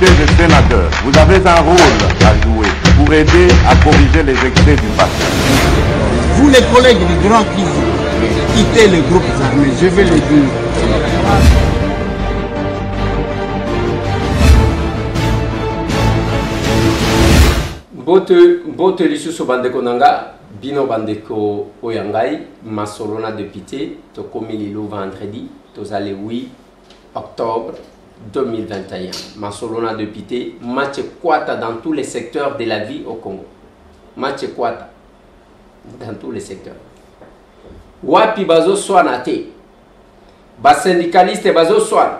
députés et sénateurs, vous avez un rôle à jouer pour aider à corriger les excès du passé. Vous les collègues du Grand qui quittez les groupes armés, je vais le dire. Bote lisusu bandeko nanga bino bandeko oyangai masolona député to komi lilo vendredi tozale 8 octobre 2021 masolona député match kwata dans tous les secteurs de la vie au Congo. Match kwata dans tous les secteurs. Wapi bazo swana te. Ba syndicaliste bazo swana.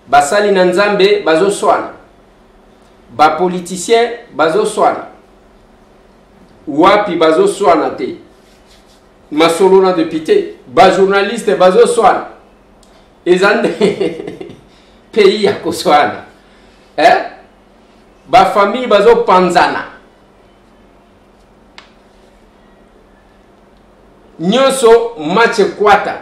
Basali na nzambe bazo swana. Ba politicien bazo swana. Wapi bazo swana te. Masolona député, ba journaliste bazo swana. Ezande pays ya koswana. Ba famille bazo panzana. Nyonso match kwata.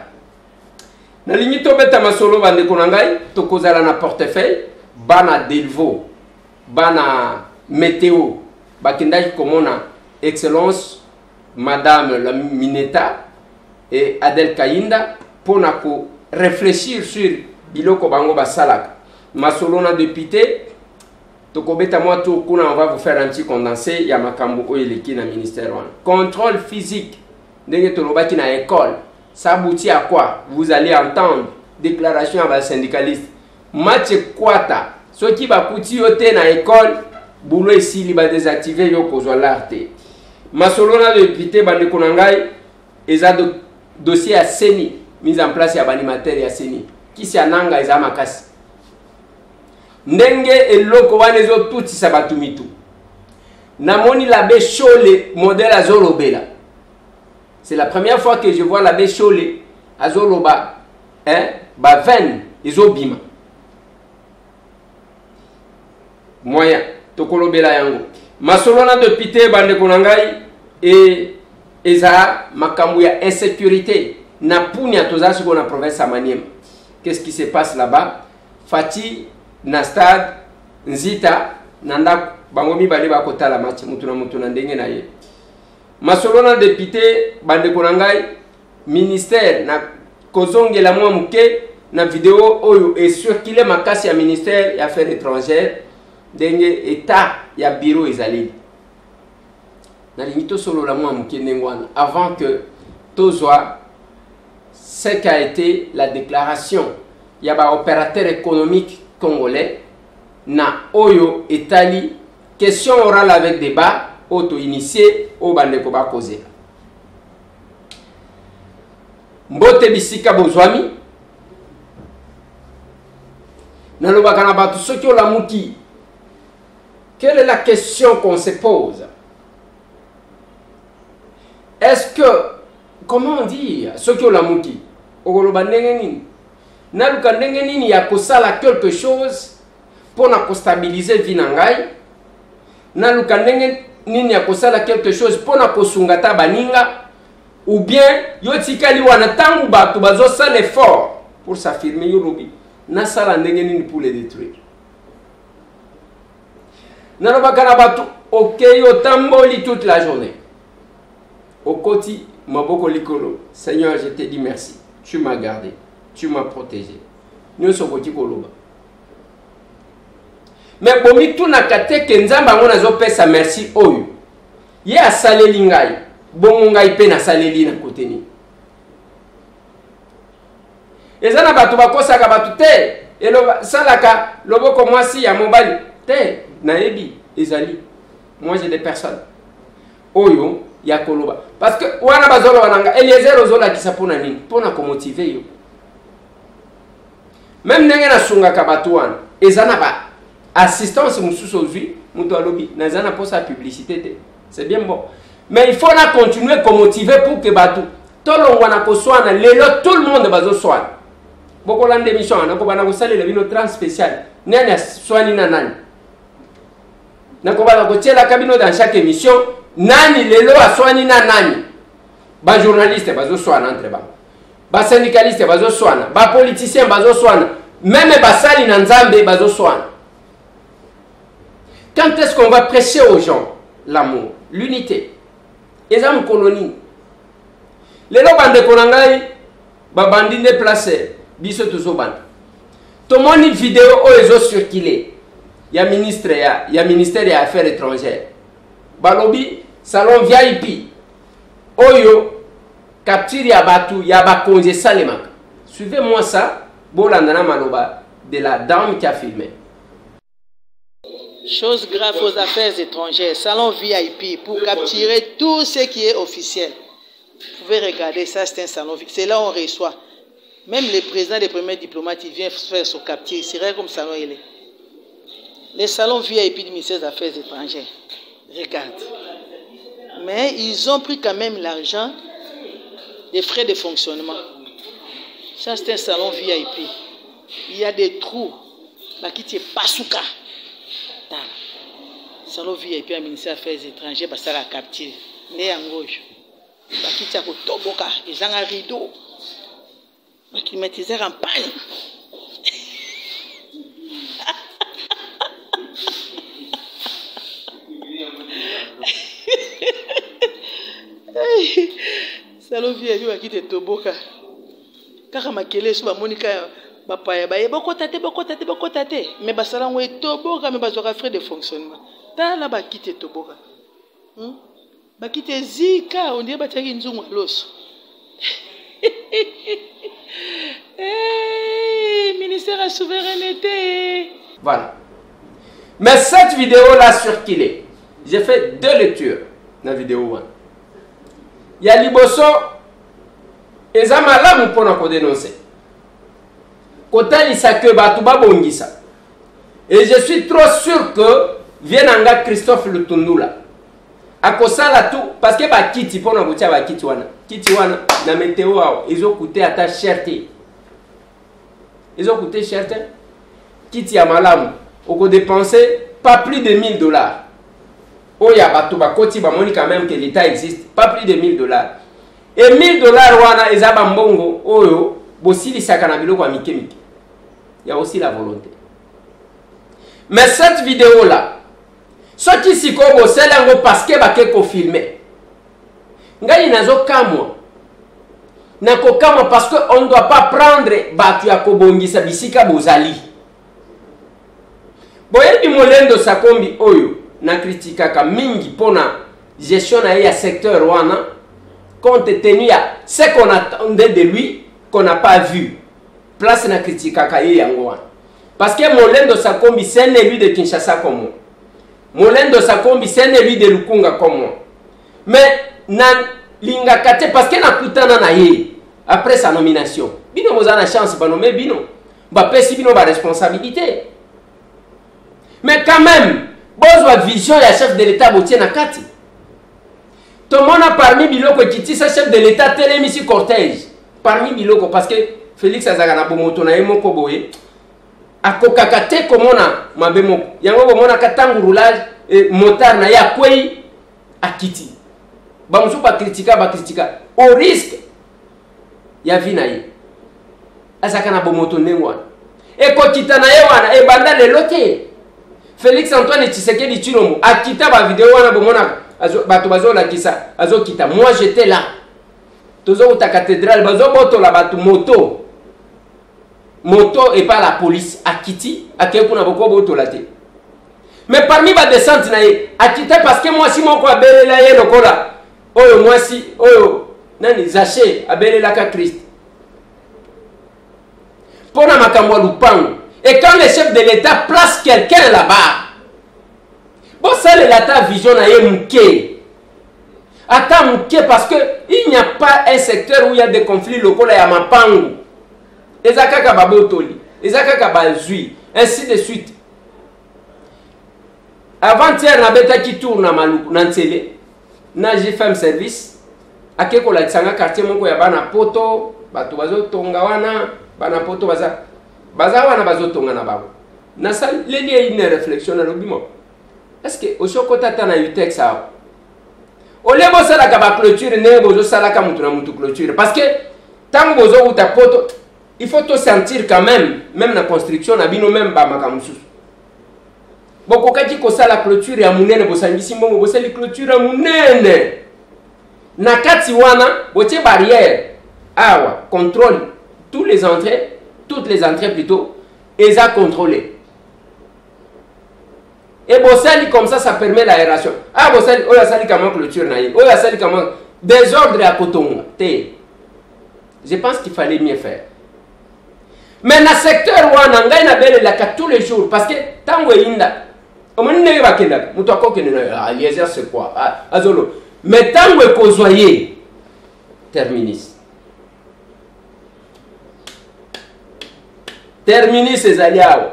Na limito beta masolo bandeko na ngai tokozala na portefeuille bana Delvaux. Bana météo bakendaki komona excellence madame la Mineta et Adel Kainda pour ko réfléchir sur biloko bango basalaka masolona député tokobeta moi tout kuna on va vous faire un petit condensé ya makambo oyeleki na ministère wana contrôle physique ndenge tolobaki na école ça aboutit à quoi vous allez entendre déclaration à syndicaliste match kwata ceux qui va coutir au thé dans l'école, boulot ici, il va désactiver yo kozwa l'arte. Masolona de député bande konangai, ils ont dossier à Seni, mise en place ya banimateur ya Seni. Qui si ananga ils ont makasi. Ndenge eloko wanezo tout sa batumitu. Namoni l'abbé Chole modèle azolobela. C'est la première fois que je vois l'abbé Chole azoloba, ba veine izobima. Moyen tokolobela yango masolona député bande konangai et eza makambu ya insécurité na punya tozashi ko na province ya Maniema. Qu'est-ce qui se passe là-bas? Fati na stade Nzita nanda bango mibale bakotala match mutu na ndenge na ye. Masolona député bande konangai ministère na kozongela mwa muke na vidéo oyo et circulé makasi ya ministère ya affaires étrangères denge état ya bureau ezali na limito solo la mwa mukendengwana avant que tozwa ce qu'a été la déclaration ya ba opérateur économique congolais na oyo etali question orale avec débat auto initié au bandeko ba causer mbote bisika bozwami na lobaka na batu soki olamuki. Quelle est la question qu'on se pose? Est-ce que, comment dire, ce que la mouki, il y a quelque chose pour stabiliser Vinangai, il y a quelque chose pour sungata baninga, ou bien yotikali wana tangu batu bazo sa l'effort pour s'affirmer yorobi, na sala ndengenini pour les détruire. Nanobakana ok yo tamboli toute la journée. Okoti maboko likolo. Seigneur, je te dis merci. Tu m'as gardé. Tu m'as protégé. Nous sommes koloba. Mais bomi tout na kate ke nzamba ngona zo pesa merci oyo. Ye asaleli ngai. Bongo ngai pe na saleli na koteni. Ezana batu bakosaka batu te. Elo salaka loboko mwasi ya mobali te. Naebi, Ezali. Moi j'ai des personnes. Oyo, ya koloba. Parce que, wana bazolo wananga, Eliezer ozola kisa pona nini? Pona ko motiver yo. Même nenge na sunga kabatu wana, ezana ba assistance mususu ozwi, mutu alobi, na ezana pour sa publicité te. C'est bien bon. Mais il faut na continuer ko motiver pour que batu tolongwa na koswana, lelo tout le monde bazo swana. Boko lande mission, na ko bana ko salela bino trans spécial. Nene swani na nani? Nakobala kotiela kabino dans chaque émission nani lelo aswani na nani ba journaliste bazo swana entre ba ba syndicaliste bazo swana ba politicien bazo swana même basali na nzambe bazo swana Quand est-ce qu'on va prêcher aux gens l'amour, l'unité? Les hommes colonie. Les gens bande konangai, babandi de place, biso tout bande. Tout le monde une vidéo où ils ont circulé. Il y a ministère des Affaires étrangères. Balobi salon VIP. Oyo capture ya batu ya ba congé Salema. Suivez-moi ça, bolandana maloba de la dame qui a filmé. Chose grave aux affaires étrangères, salon VIP pour capturer tout ce qui est officiel. Vous pouvez regarder ça, c'est un salon VIP. C'est là où on reçoit. Même le président des premiers diplomates, il vient faire son capture. C'est vrai comme salon il est. Les salons VIP du ministère des Affaires étrangères. Regarde. Mais ils ont pris quand même l'argent des frais de fonctionnement. Ça, c'est un salon VIP. Il y a des trous. Là, qui est Pasuka. Salon VIP à ministère des Affaires étrangères, ça la capture. Né en gauche. Là, qui est à Toboka. Ils ont un rideau. Le climatiseur en panne. Salon VIP à qui est Toboka. Car ma kele sur Monica. Bapaya baye bokotate mais basala ngwe toboka mais bazora frais de fonctionnement tala bakite toboka bakite zika on dirait bataki nzungu loso ministère de souveraineté. Voilà, mais cette vidéo là circulé, j'ai fait 2 lectures dans la vidéo. Il y a liboso ezamala mpona ko dénoncer. Et je suis trop sûr que Vienanga Christophe Lutundula a kosala tout parce que ba kiti pona botia ba kiti wana na météo ils ont coûté à ta cherté. Ils ont coûté cherté. Kiti ya malamu oko dépenser pas plus de $1000. Oya batu ba koti ba moni quand même que l'état existe, pas plus de $1000. Et $1000 wana ezaba mbongo oyo bosili sakana biloko ya mike. Il y a aussi la volonté. Mais cette vidéo là, ce qui s'y kobo c'est là parce que bakeko filmer. Ngai nazo kamwa. Nako kamwa parce que on ne doit pas prendre batu ya kobongisa bisika bozali. Boyebi molendo sakombi oyo na kritikaka mingi pona gestion na ya secteur wana compte tenu à ce qu'on attendait de lui qu'on n'a pas vu. Place na kritikaka ye yango wana. Parce que Molendo Sakombi c'est un élu de Kinshasa comme moi. Molendo Sakombi c'est un élu de Lukunga comme moi. Mais na linga kate parce que na kutana na ye après sa nomination. Bino mozana chance ba nommer bino. Ba pesi bino ba responsabilité. Mais quand même, bozwa vision ya chef de l'état botie na kati. Tout le monde a parmi biloko kiti sa chef de l'état télémisi cortège. Parmi biloko parce que Félix Azagana bomoto na yemoko boye. Akokakate komona mabemo yango bomona katangu roulage motard na ya kwei akiti ba musu ba kritika au risque ya vie na ye asakana bomoto nengwa e ko kitana ye wana e banda le lote Félix Antoine Tshisekedi Tshilombo akita ba vidéo wana bomona bato bazola kisa azokita. Moi j'étais là tozo uta cathédrale bazo boto la batu moto et pas la police à Kiti à Kekuna boko boto la te. Mais parmi ba descente na ye akita parce que moi si moko abelela ye lokola oyo moi si oyo nani zaché abelela ka Christ pona makambo lupango. Et quand le chef de l'état place quelqu'un là-bas, bon ça le lata vision na ye mouké. Attends mouké parce que il n'y a pas un secteur où il y a des conflits locaux ya mapango. Ezakaka babotoli, ezakaka bazui, ainsi de suite. Avant-hier na beta qui tourne na maluku na ntele. Na JFM service akeko la tsanga quartier moko ya bana poto, batu bazo tonga wana, bana poto baza wana bazo tonga na babo. Na ça il y a une réflexion na lobimo. Est-ce que au chokota tana yutek ça? Ole bosa la kaba clôture ne bozo sala ka mutu na mutu clôture parce que tango bozo uta poto il faut te sentir quand même la construction na bino même ba makamusu. bokokaki kosala clôture ya munene bosangisi mbongo bosali clôture ya munene na kati wana botie barrière awa contrôle toutes les entrées plutôt eza contrôlé et bosali comme ça permet l'aération. Ah bosali oya sali comment clôture na ye oya sali comment désordre à kotonga te. Je pense qu'il fallait mieux faire. Mais dans le secteur wana ngai na bele la tous les jours parce que tango inda omoni ne ba kenda muto akokene na Eliezer c'est quoi azolo mais tango ekozwaye terminus ezali awo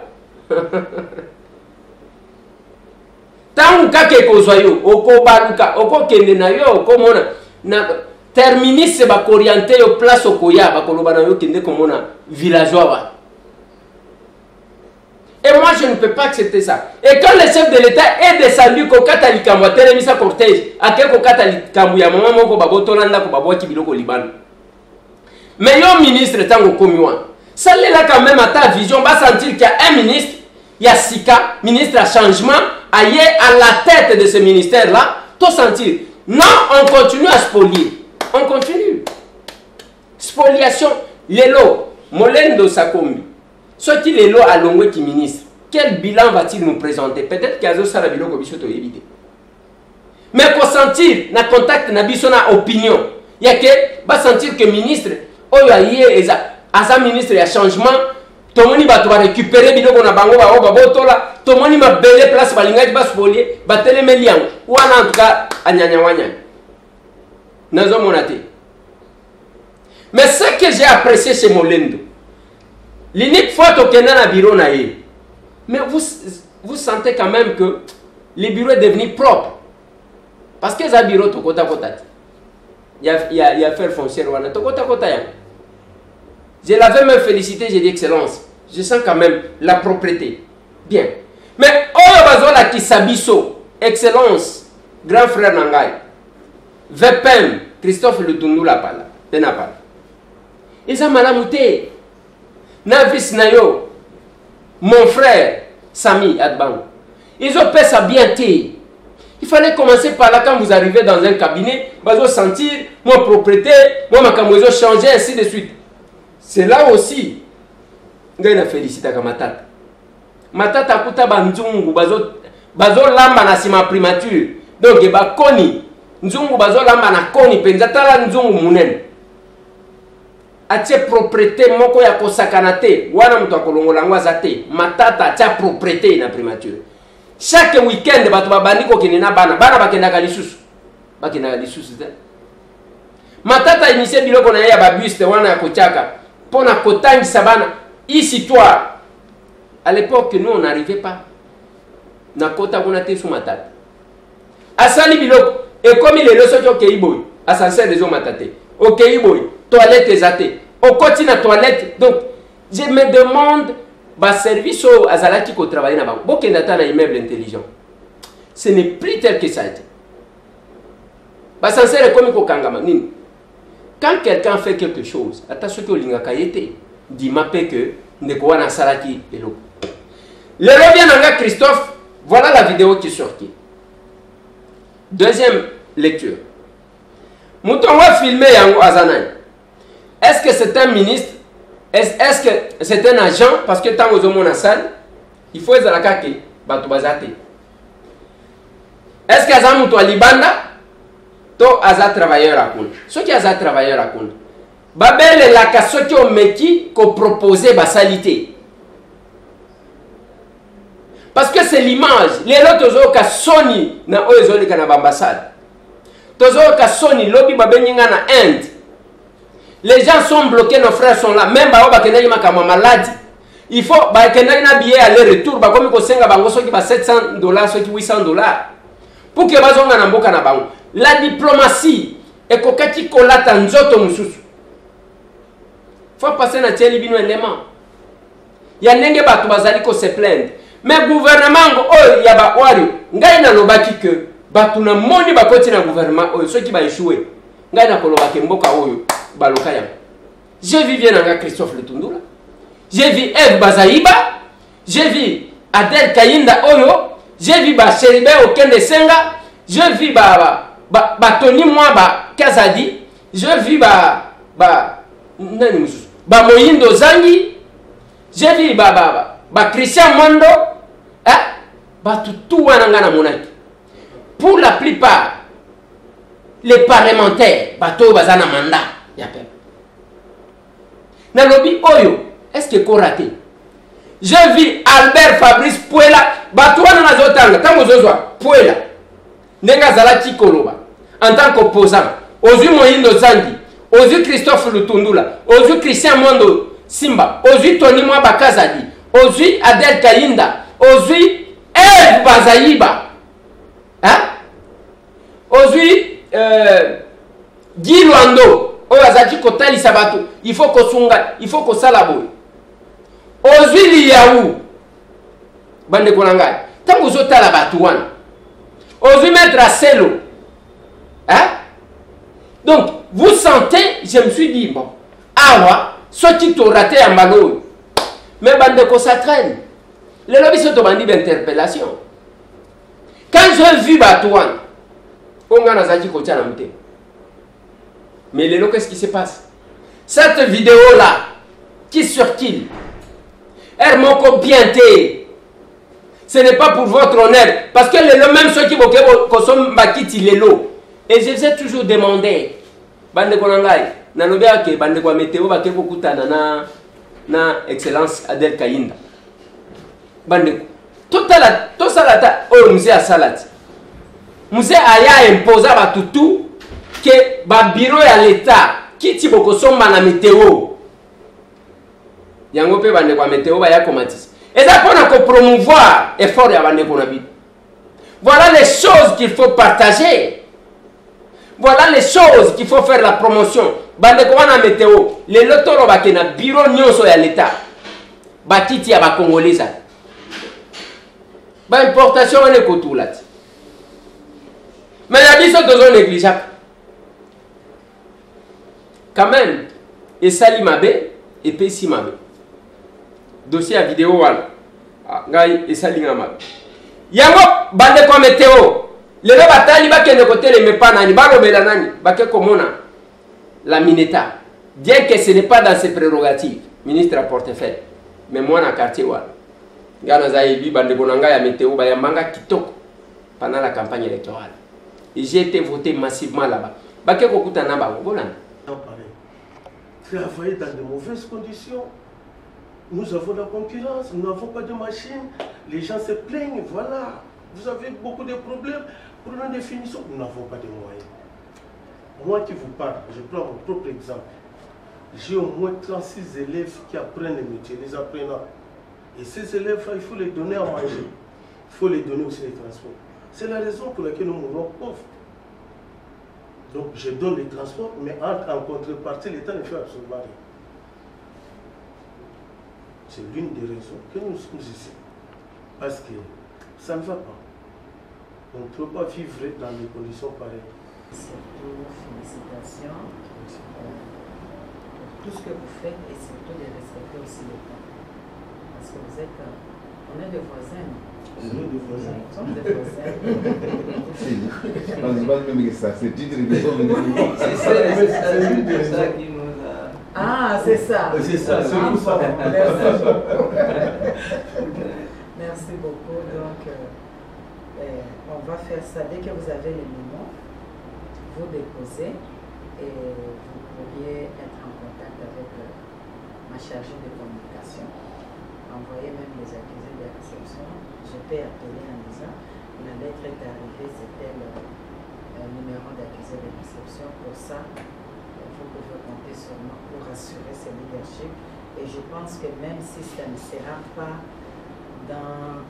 tango kaka ekozwayo okobaluka okokende na yo okomona na terminus bakoriente yo place okoya bakoloba na yo kende komona villageois wa. Et moi je ne peux pas accepter ça. Et quand le chef de l'État est descendu kokata likambo telemisa cortège ake kokata likambo ya mama moko babotolanda ko babwaki biloko libano. Mais yo ministre tango komiwa. Ça là quand même à ta vision va sentir qu'il y a un ministre, il y a Sika, ministre à changement, aïe à la tête de ce ministère là, tout sentir. Non, on continue à spolier. On continue. Spoliation, l'élo, Molendo Sakombi. Ce qui l'élo a l'ongwe qui ministre, quel bilan va-t-il nous présenter? Peut-être qu'il y a un salaire bilan comme ça, mais qu'on sentir, na contact, na biso na opinion. Il y a que, va sentir que ministre, oh ya asa ministre ya changement, tomoni ba to récupérer biloko na bango ba oba botola, tomoni ma belle place balingaki ba spolier, ba telemeli yango. Wana en tout cas anyanya wanya. Nazo monate. Mais ce que j'ai apprécié chez Molendo, l'unique fois que na bureau na ye, mais vous sentez quand même que le bureau est devenu propre. Parce que ça bureau to kota kota. Il y a faire foncière wana to kota kota ya. Je l'avais même félicité, j'ai dit excellence. Je sens quand même la propreté. Bien. Mais oyo bazola kisabiso, excellence, grand frère Nangai, VPM, Christophe Lutundu la pala, tenapala. Ils ont malamouté. Navis Nayo, mon frère Sami Adbang. Ils ont fait ça bien. Il fallait commencer par là quand vous arrivez dans un cabinet, vous allez sentir mon propriété, moi ma camouflage changer ainsi de suite. C'est là aussi, ngai na félicite ka matata. Matata kuta banzungu bazo lamba na sima primature. Donc ba koni nzungu bazo lamba na koni penza tala nzungu munene. Atie propriété moko ya kosakana te wana mtu akolongola ngwaza te matata atia propriété na primature. Chaque week-end bato babandiko kinena bana bakendaka lisusu. Bakendaka lisusu te. Matata initié biloko na ya babuste wana ya kochaka. Pour la Kotangi Sabana, ici toi, à l'époque, nous on n'arrivait pas. Na kota gonate sous ma tête. Asali biloko, et comme il est le socio keiboy, ascenseur des hommes matate. Ok, boy, toilette exate. Au quotidien toilette. Donc, je me demande, bah service au azalaki ko travailler na ba. Bokendata na immeuble intelligent. Ce n'est plus tel que ça a été. Bah ascenseur est comme ko kangama nini. Quand quelqu'un fait quelque chose, attention que l'ingaka yete, dis-moi que Nekowana Salaki et l'eau. Le revient dans Christophe, voilà la vidéo qui est sortie. Deuxième lecture. Mouton va filmer Yango Azanay. Est-ce que c'est un ministre? Est-ce que c'est un agent? Parce que tant aux hommes salle, il faut être à la kake, batubazate. Est-ce que Azan Mouton Libanda? To aza travailleur à compte. Ceux qui aza travailleur à compte. Babel la ka ceux qui ont meki ko proposer basalité. Parce que c'est l'image. Les autres ka Sony na oyezoli kana ambassade. Tozo ka Sony lobby babenyinga na Inde. Les gens sont bloqués, nos frères sont là. Même ba bakenda yima kama maladie. Il faut ba kenda na billet aller-retour ba komi ko senga bango soki ba $700 soki $800 pour que bazonga na mboka na bango. La diplomatie est kokati kolata nzoto mususu. Faut passer na tieli bino élément. Ya nenge batu bazali ko se plaindre. Mais gouvernement oh ya ba wari ngai na lobaki que batu na moni bakoti na gouvernement oh ceux qui ba échouer. Ngai na kolobaki mboka oyo baloka ya. J'ai vu bien nga Christophe Lutundu. J'ai vu Eve Bazaïba. J'ai vu Adel Kayinda oyo j'ai vu Chéribe Okende Senga, j'ai vu Tony Mwaba Kazadi, j'ai vu Moyindo Zangi, j'ai vu Christian Mondo, tout wanangana monaki. Pour la plupart, les parlementaires, bateau bazana mandat, ya pep. Na lobby oyo, est-ce que ko raté? J'ai vu Albert Fabrice Puela, bateau wana nazotanga, tango zozwa Puela. Nenga zalati koloba en tant qu'opposant. Ozu Moyindo Zangi, ozu Christophe Lutundula, ozu Christian Mondo Simba, ozu Tony Mwaba Kazadi, ozu Adel Kayinda, ozu Eve Bazayiba, hein? Aujourd'hui, Guy Luando, Oazaki Kotali Sabato, il faut qu'on sunga, il faut qu'on salabo. Aujourd'hui, Liyaou, Bande Konangai, tant que vous êtes à la Batouane, aujourd'hui, mettre à Selo, hein? Donc, vous sentez, je me suis dit, bon, ah, ce qui t'a raté en ballon, mais Bande Ko ça traîne. Les lobbies sont au bandit d'interpellation. Quand j'ai vu Batouane, mais les qu'est-ce qui se passe? Cette vidéo-là, qui circule, elle m'a copié. Ce n'est pas pour votre honneur. Parce que les même ceux qui consomment Bakiti les lots. Et je vous ai toujours demandé, Bande Konangai, Nanobia ke Bande Kwa Météo, Bakeko Kutana, na Excellence Adel Kayinda. Bande tout ça là, oh, nous à Salati. Muse aya imposa batutu que ba bureau ya l'État qui ti boko somba na météo. Yango pe bande kwa météo ba ya komatisi. Et ça pour promouvoir effort ya bande ko na bi. Voilà les choses qu'il faut partager. Voilà les choses qu'il faut faire la promotion. Bande ko na météo, les lotoro ba ke na bureau nyonso ya l'État. Ba titi ya ba congolais. Ba importation ene ko tout là. Mais il y a des choses négligeables. Quand même, et Sali Mabe et Pessi Mabe. Dossier à vidéo, voilà. Et Sali Mabe. Yango, bande kwa météo. Les deux batailles, ils vont côté les mépanes, ils vont nani, baké komona. La Mineta. Bien que ce n'est pas dans ses prérogatives, ministre à portefeuille. Mais moi, dans le quartier, voilà. Gana Zaïbi, bande konanga ya météo, bayamanga kitoko pendant la campagne électorale. Et j'ai été voté massivement là-bas. Travailler dans de mauvaises conditions. Nous avons la concurrence, nous n'avons pas de machines. Les gens se plaignent, voilà. Vous avez beaucoup de problèmes. Pour une définition, nous n'avons pas de moyens. Moi qui vous parle, je prends mon propre exemple. J'ai au moins 36 élèves qui apprennent le métier, les apprenants. Et ces élèves-là, il faut les donner à manger. Il faut les donner aussi les transports. C'est la raison pour laquelle nous mourons pauvres. Donc je donne les transports, mais en contrepartie, l'État ne fait absolument rien. C'est l'une des raisons que nous sommes ici. Parce que ça ne va pas. On ne peut pas vivre dans des conditions pareilles. Surtout, félicitations pour tout ce que vous faites et surtout de respecter aussi l'État. Parce que vous êtes, on est des voisins. On est des voisins. Nous sommes des voisins. On se passe même que ça, c'est titre de ça qui nous a... Ah, c'est ça. C'est ça, c'est pour ça. Merci beaucoup. Donc, on va faire ça. Dès que vous avez les mémos, vous déposez et vous pourriez être en contact avec ma chargée de communication. Envoyer même les accusés de réception. Je peux appeler en disant la lettre est arrivée, c'était le numéro d'accusé de réception. Pour ça, vous pouvez compter sur moi pour assurer ce leadership. Et je pense que même si ça ne sera pas dans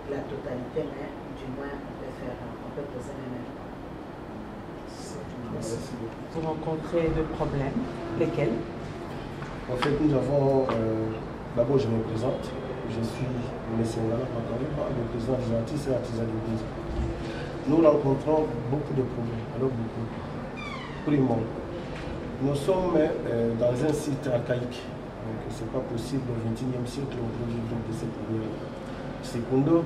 la totalité, mais du moins on peut poser un effort. Vous rencontrez de problèmes, lesquels? En fait, nous avons, d'abord je me présente, je suis M. Ngala Pakariba, le président des artistes et artisans de l'église. Nous rencontrons beaucoup de problèmes, alors beaucoup. Primo, nous sommes dans un site archaïque, donc ce n'est pas possible au XXIe siècle de cette manière. Secondo,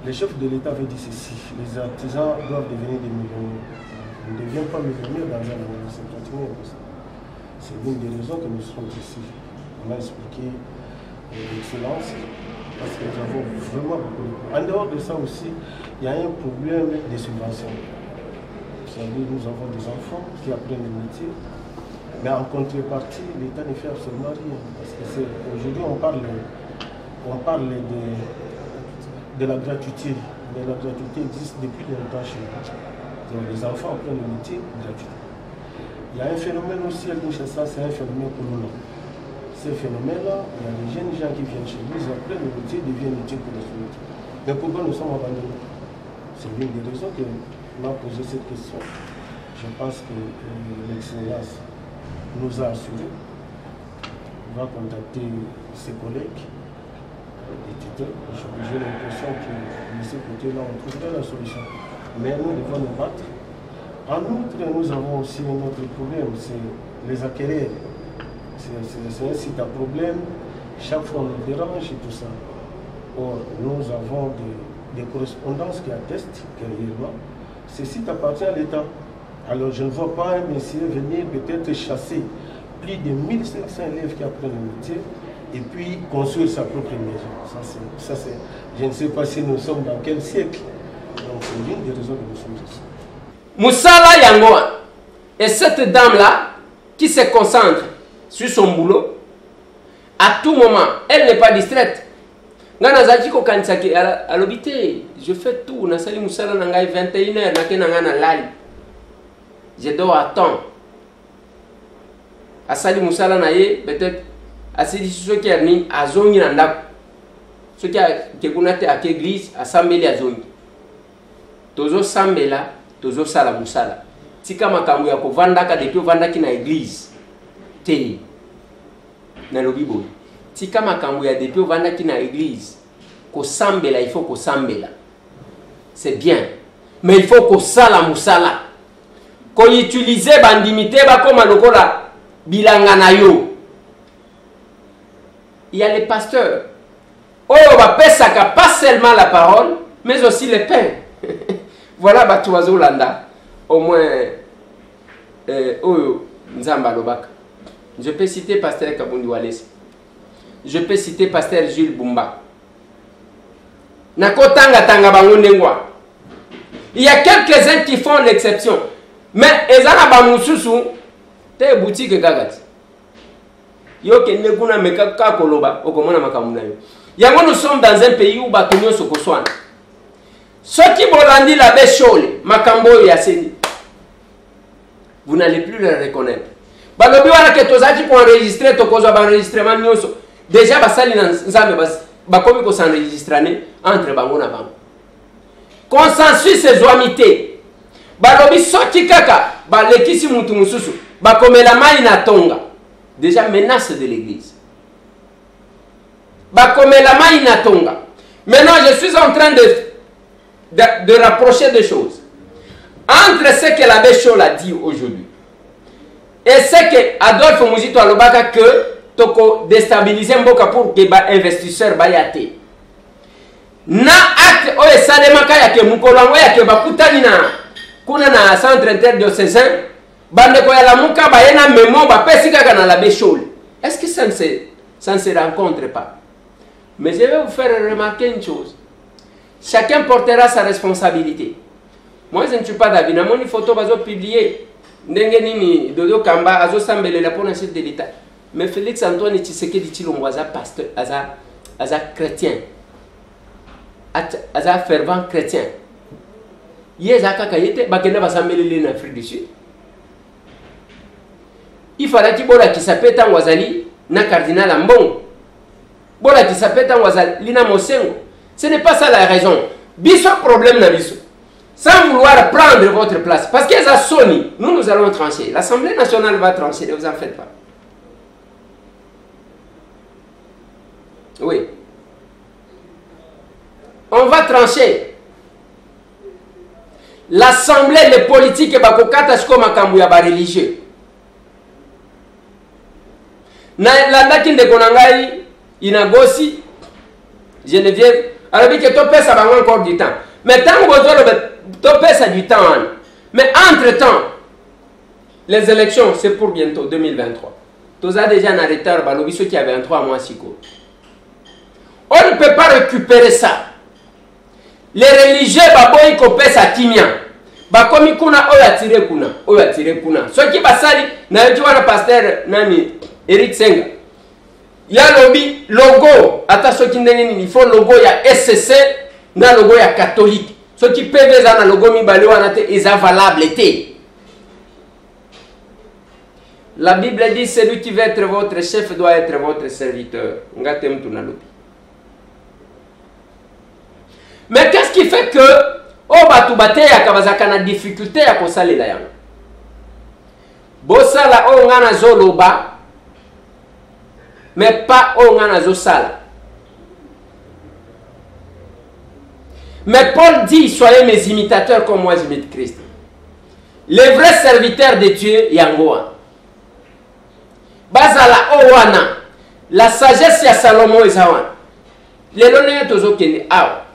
Le chef de l'État avait dit ceci, les artisans doivent devenir des millionnaires. Ils ne deviennent pas millionnaires dans un moment, c'est pratiquement impossible. C'est l'une des raisons que nous sommes ici. On a expliqué l'excellence, parce que nous avons vraiment beaucoup de problèmes. En dehors de ça aussi, il y a un problème des subventions. Vous savez, nous avons des enfants qui apprennent le métier, mais en contrepartie, l'État ne fait absolument rien. Parce que aujourd'hui, on parle de la gratuité. Mais la gratuité existe depuis longtemps chez nous. Donc, les enfants apprennent le métier gratuitement. Il y a un phénomène aussi à Kinshasa, c'est un phénomène colonial. Ce phénomène-là, il y a des jeunes gens qui viennent chez nous, ils apprennent le métier, deviennent métier pour les autres. Mais pourquoi nous sommes abandonnés? C'est l'une des raisons que m'a posé cette question. Je pense que l'excellence nous a assuré. On va contacter ses collègues, les tuteurs. J'ai l'impression que de ce côté-là, on trouverait la solution. Mais nous devons nous battre. En outre, nous avons aussi un autre problème, c'est les acquéreurs. C'est un site à problème, chaque fois on nous dérange et tout ça. Or, nous avons des correspondances qui attestent que réellement, ce site appartient à l'État. Alors je ne vois pas un monsieur venir peut-être chasser plus de 1500 élèves qui apprennent le métier et puis construire sa propre maison. Ça, je ne sais pas si nous sommes dans quel siècle. Donc c'est l'une des raisons que nous sommes ici. Moussala Yangoa. Et cette dame-là, qui se concentre sur son boulot, à tout moment, elle n'est pas distraite. À l'hôpital, je fais tout. Nasali Moussala Nangai 21h, Nakenangana Lali. Je dors à temps. À Sali Moussala Naye, peut-être, à ceux qui ont à Zongi Nanda. Ceux qui ont à l'église, à Sambeli à Zongi. Tozo Sambela. Tozo sala musala. Tika makambo ya kovandaka depuis ovandaki na église. Te. Na lobibo. Tika makambo ya depuis ovandaki na église. Ko sambela, il faut ko sambela. C'est bien. Mais il faut ko sala musala. Ko utiliser bandimité ba koma lokola bilanga na yo. Il y a les pasteurs. Oh ba pesaka pas seulement la parole, mais aussi le pain. Voilà Batuazo Landa, au moins Nzamba Lobaka. Je peux citer Pasteur Kabundi Walesi. Je peux citer Pasteur Jules Bumba. Nakotanga Tanga Bangondengwa. Il y a quelques-uns qui font l'exception. Mais Ezana Bamususu, te boutique Gagati. Yo ke neguna mekaka koloba, okomona makamuna yo. Yango nous sommes dans un pays où Batonyo Sokoswana. Ceux qui bolandi la béchole, Makambo Yaseni, vous n'allez plus le reconnaître. Balobi wana ke tozaki pour enregistrer tokozo ba enregistrement nyoso. Déjà basali na nzambe bakomi ko s'enregistrer entre bango na bango. Consensus et zoamité. Balobi soki kaka ba lekisi mutu mususu bakomela mai na tonga. Déjà menace de l'église. Bakomela mai na tonga. Maintenant je suis en train de rapprocher des choses. Entre ce que l'abbé Chol a dit aujourd'hui et ce que Adolphe Muzito Alobaka que toko déstabiliser mboka pour que ba investisseur bayate. Na acte o esalemaka ya ke mukolwango ya ke bakutani na kuna na centre interdiocésain bande ko ya la muka ba yena memo ba pesika kana l'abbé Chol. Est-ce que ça ne se rencontre pas? Mais je vais vous faire remarquer une chose. Chacun portera sa responsabilité. Moi, je ne suis pas d'avis. Dans mon photo, je vais publier. Dodo Kamba, Azo Sambele, la pour chef de l'État. Mais Félix Antoine Tshisekedi Tshilombo, Aza pasteur, Aza chrétien. Aza fervent chrétien. Yeza Kakayete, Bakenda va s'améliorer en Afrique du Sud. Il fallait qu'il s'appelle Wazali, na cardinal Ambon. Bola qui s'appelle Wazali, Lina Mosengo. Ce n'est pas ça la raison. Biso problème na biso. Sans vouloir prendre votre place. Parce que ça sonne. Nous allons trancher. L'Assemblée nationale va trancher. Ne vous en faites pas. Oui. On va trancher. L'Assemblée, les politiques, bakokata shiko makambu ya ba religieux. Na landaki ndeko nangai inagosi Geneviève Alors, que tu peux ça encore du temps. Mais tant que tu peux ça du temps. Mais entre-temps, les élections, c'est pour bientôt, 2023. Tu as déjà un retard, ceux qui avaient 23 mois. On ne peut pas récupérer ça. Les religieux, ils copient ça timia. Comme ils ont attiré kuna. Ceux qui passent, le pasteur Nani, Eric Senga. Il y a le logo. Attention, il faut le logo, il y a SCC, il y a le logo, il y a catholique. Ceux qui peuvent le logo, ils sont valables. La Bible dit celui qui veut être votre chef doit être votre serviteur. Mais qu'est-ce qui fait que il y a une difficulté à consalider la yango? Bosala o ngana zoloba, mais pas o ngana zosala. Mais Paul dit, soyez mes imitateurs comme moi j'imite Christ. Les vrais serviteurs de Dieu, yangoa. Bazala o wana, la sagesse ya Salomon ezawan. Les lonnes tozo kende awa.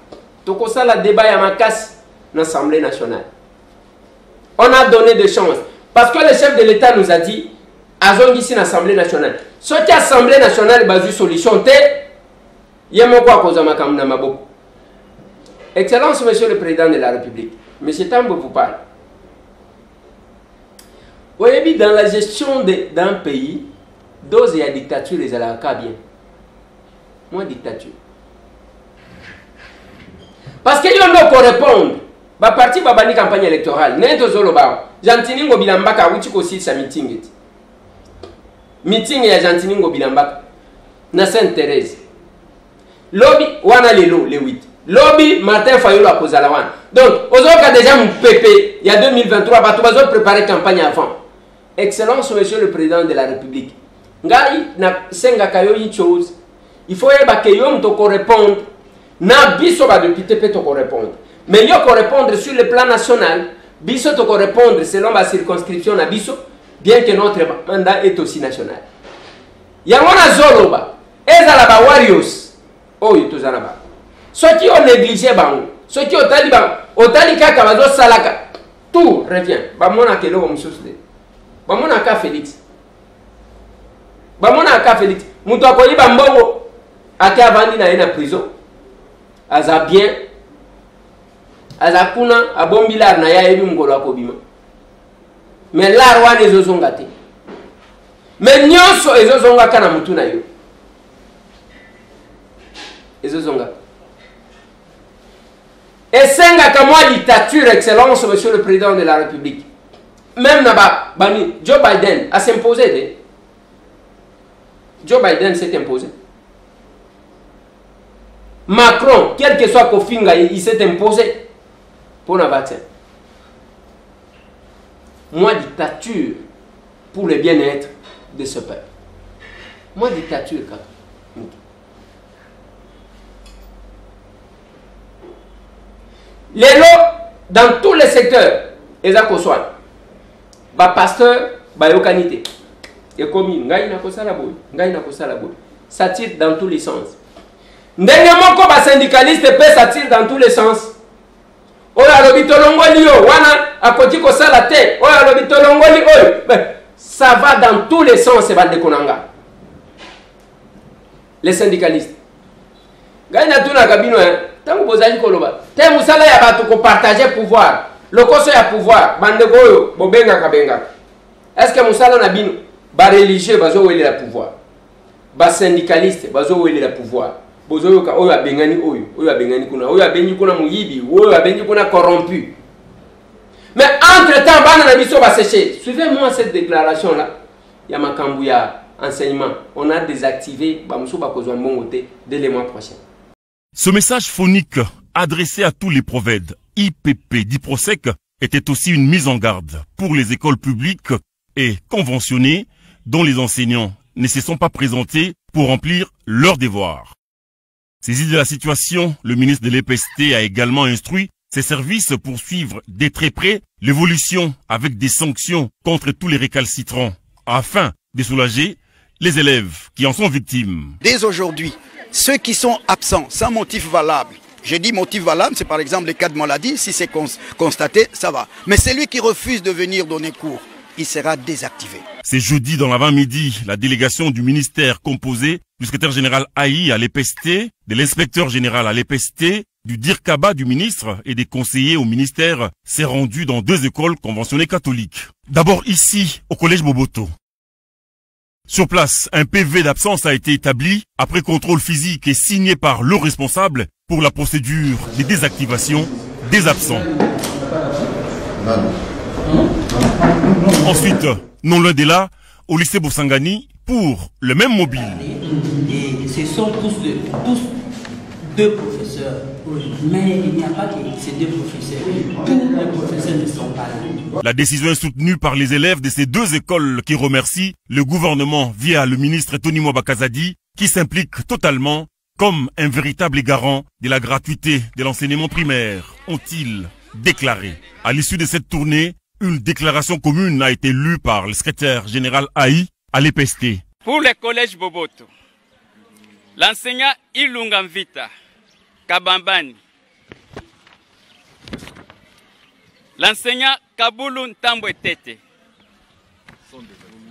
Toko ça la débat ya makas dans l'Assemblée nationale. On a donné des chances. Parce que le chef de l'État nous a dit, Azong ici dans l'Assemblée nationale. Ce qui est l'Assemblée nationale, basée solution, il y a quoi cause à Maboko. Excellence, Monsieur le Président de la République. Monsieur Tambo vous parle. Vous voyez, dans la gestion d'un pays, dose et la dictature, les alaka bien. Moi, dictature. Parce qu'il y a un répondre. Ba parti ba bani campagne électorale. Nento zolo ba. Jantiningo bilambaka wuti ko si sa meeting. Meeting ya Jantiningo bilambaka. Na Sainte-Thérèse. Lobby wana lelo le 8. Lobby Martin Fayolo a posé la wana. Donc, ozoka déjà mon PP, il y a 2023 ba to bazo préparer campagne avant. Excellence Monsieur le Président de la République. Ngai na senga kayo yi chose. Il faut yeba ke yom to répondre. Na biso ba député peut to répondre. Mais il y a qu'on répondre sur le plan national, biso to répondre selon la circonscription na biso, bien que notre mandat est aussi national. Il y a un zoloba, ezala ba warriors, oh yutuzana ba. Ceux qui ont négligé bango, ceux qui ont tali bango, otali kaka bazo salaka, tout revient. Ba mona kelo ba mususde. Ba mona ka Félix. Ba mona ka Félix. Muto akoyi ba mbongo ate avandi na ena prison. Aza bien. Azakuna abombilar na ya ebi mgolo akobima. Mais la roi ne zozonga te. Mais nyonso ezozonga kana mutu na yo. Ezozonga. Esenga kama dictature, excellence, Monsieur le Président de la République. Même naba bani Joe Biden a s'imposé. Joe Biden s'est imposé. Macron, quel que soit Kofinga, il s'est imposé. Pour le vaccin. Moi, dictature pour le bien-être de ce peuple. Moi, dictature. Les lots, dans tous les secteurs, les accosois, les pasteurs, les localités, les communes, ça tire dans tous les sens. Dernièrement, comme les syndicalistes ça tire dans tous les sens. Ça va dans tous les sens, les syndicalistes. Partager pouvoir. Le conseil à pouvoir. Est-ce que Moussala Nabino, religieux, le pouvoir? Syndicaliste, le pouvoir? Bozoyoka oyo abengani oyo abengani kuna oyo abengi kuna muyibi oyo abengi kuna corrompu. Mais entre-temps bana na biso ba sécher. Suivez-moi cette déclaration là. Ya makambu ya enseignement. On a désactivé ba muso ba kozwa mbongo te dès le mois prochain. Ce message phonique adressé à tous les prophètes IPP d'Iprosec était aussi une mise en garde pour les écoles publiques et conventionnées dont les enseignants ne se sont pas présentés pour remplir leurs devoirs. Saisi de la situation, le ministre de l'EPST a également instruit ses services pour suivre de très près l'évolution avec des sanctions contre tous les récalcitrants afin de soulager les élèves qui en sont victimes. Dès aujourd'hui, ceux qui sont absents sans motif valable Je dis motif valable, c'est par exemple les cas de maladie. Si c'est constaté, ça va. Mais celui qui refuse de venir donner cours, il sera désactivé. C'est jeudi dans l'avant-midi, la délégation du ministère composée du secrétaire général Aïe à l'EPST, de l'inspecteur général à l'EPST, du DIRCABA du ministre et des conseillers au ministère s'est rendue dans 2 écoles conventionnées catholiques. D'abord ici, au collège Boboto. Sur place, un PV d'absence a été établi après contrôle physique et signé par le responsable pour la procédure de désactivation des absents. Ensuite, non loin de là, au lycée Bosangani, pour le même mobile. Et ce sont tous deux professeurs. Mais il n'y a pas que ces 2 professeurs. Tous les professeurs ne sont pas là. La décision est soutenue par les élèves de ces 2 écoles qui remercient le gouvernement via le ministre Tony Mwabakazadi qui s'implique totalement comme un véritable garant de la gratuité de l'enseignement primaire, ont-ils déclaré. À l'issue de cette tournée, une déclaration commune a été lue par le secrétaire général Aïe à l'EPST. Pour le collège Boboto, l'enseignant Ilungamvita Kabambani, l'enseignant Kaboulou Ntambwetete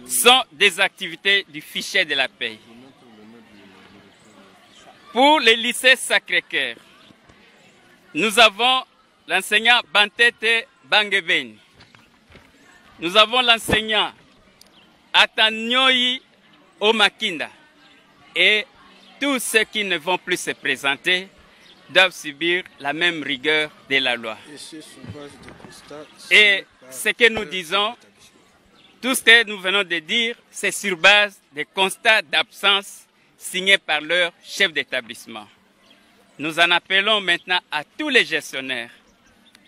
sont des activités du fichier de la paie. Pour le lycée Sacré-Cœur, nous avons l'enseignant Bantete Bangebeni. Nous avons l'enseignant Atanyoyi Omakinda. Et tous ceux qui ne vont plus se présenter doivent subir la même rigueur de la loi. Et ce que nous disons, tout ce que nous venons de dire, c'est sur base des constats d'absence signés par leur chef d'établissement. Nous en appelons maintenant à tous les gestionnaires,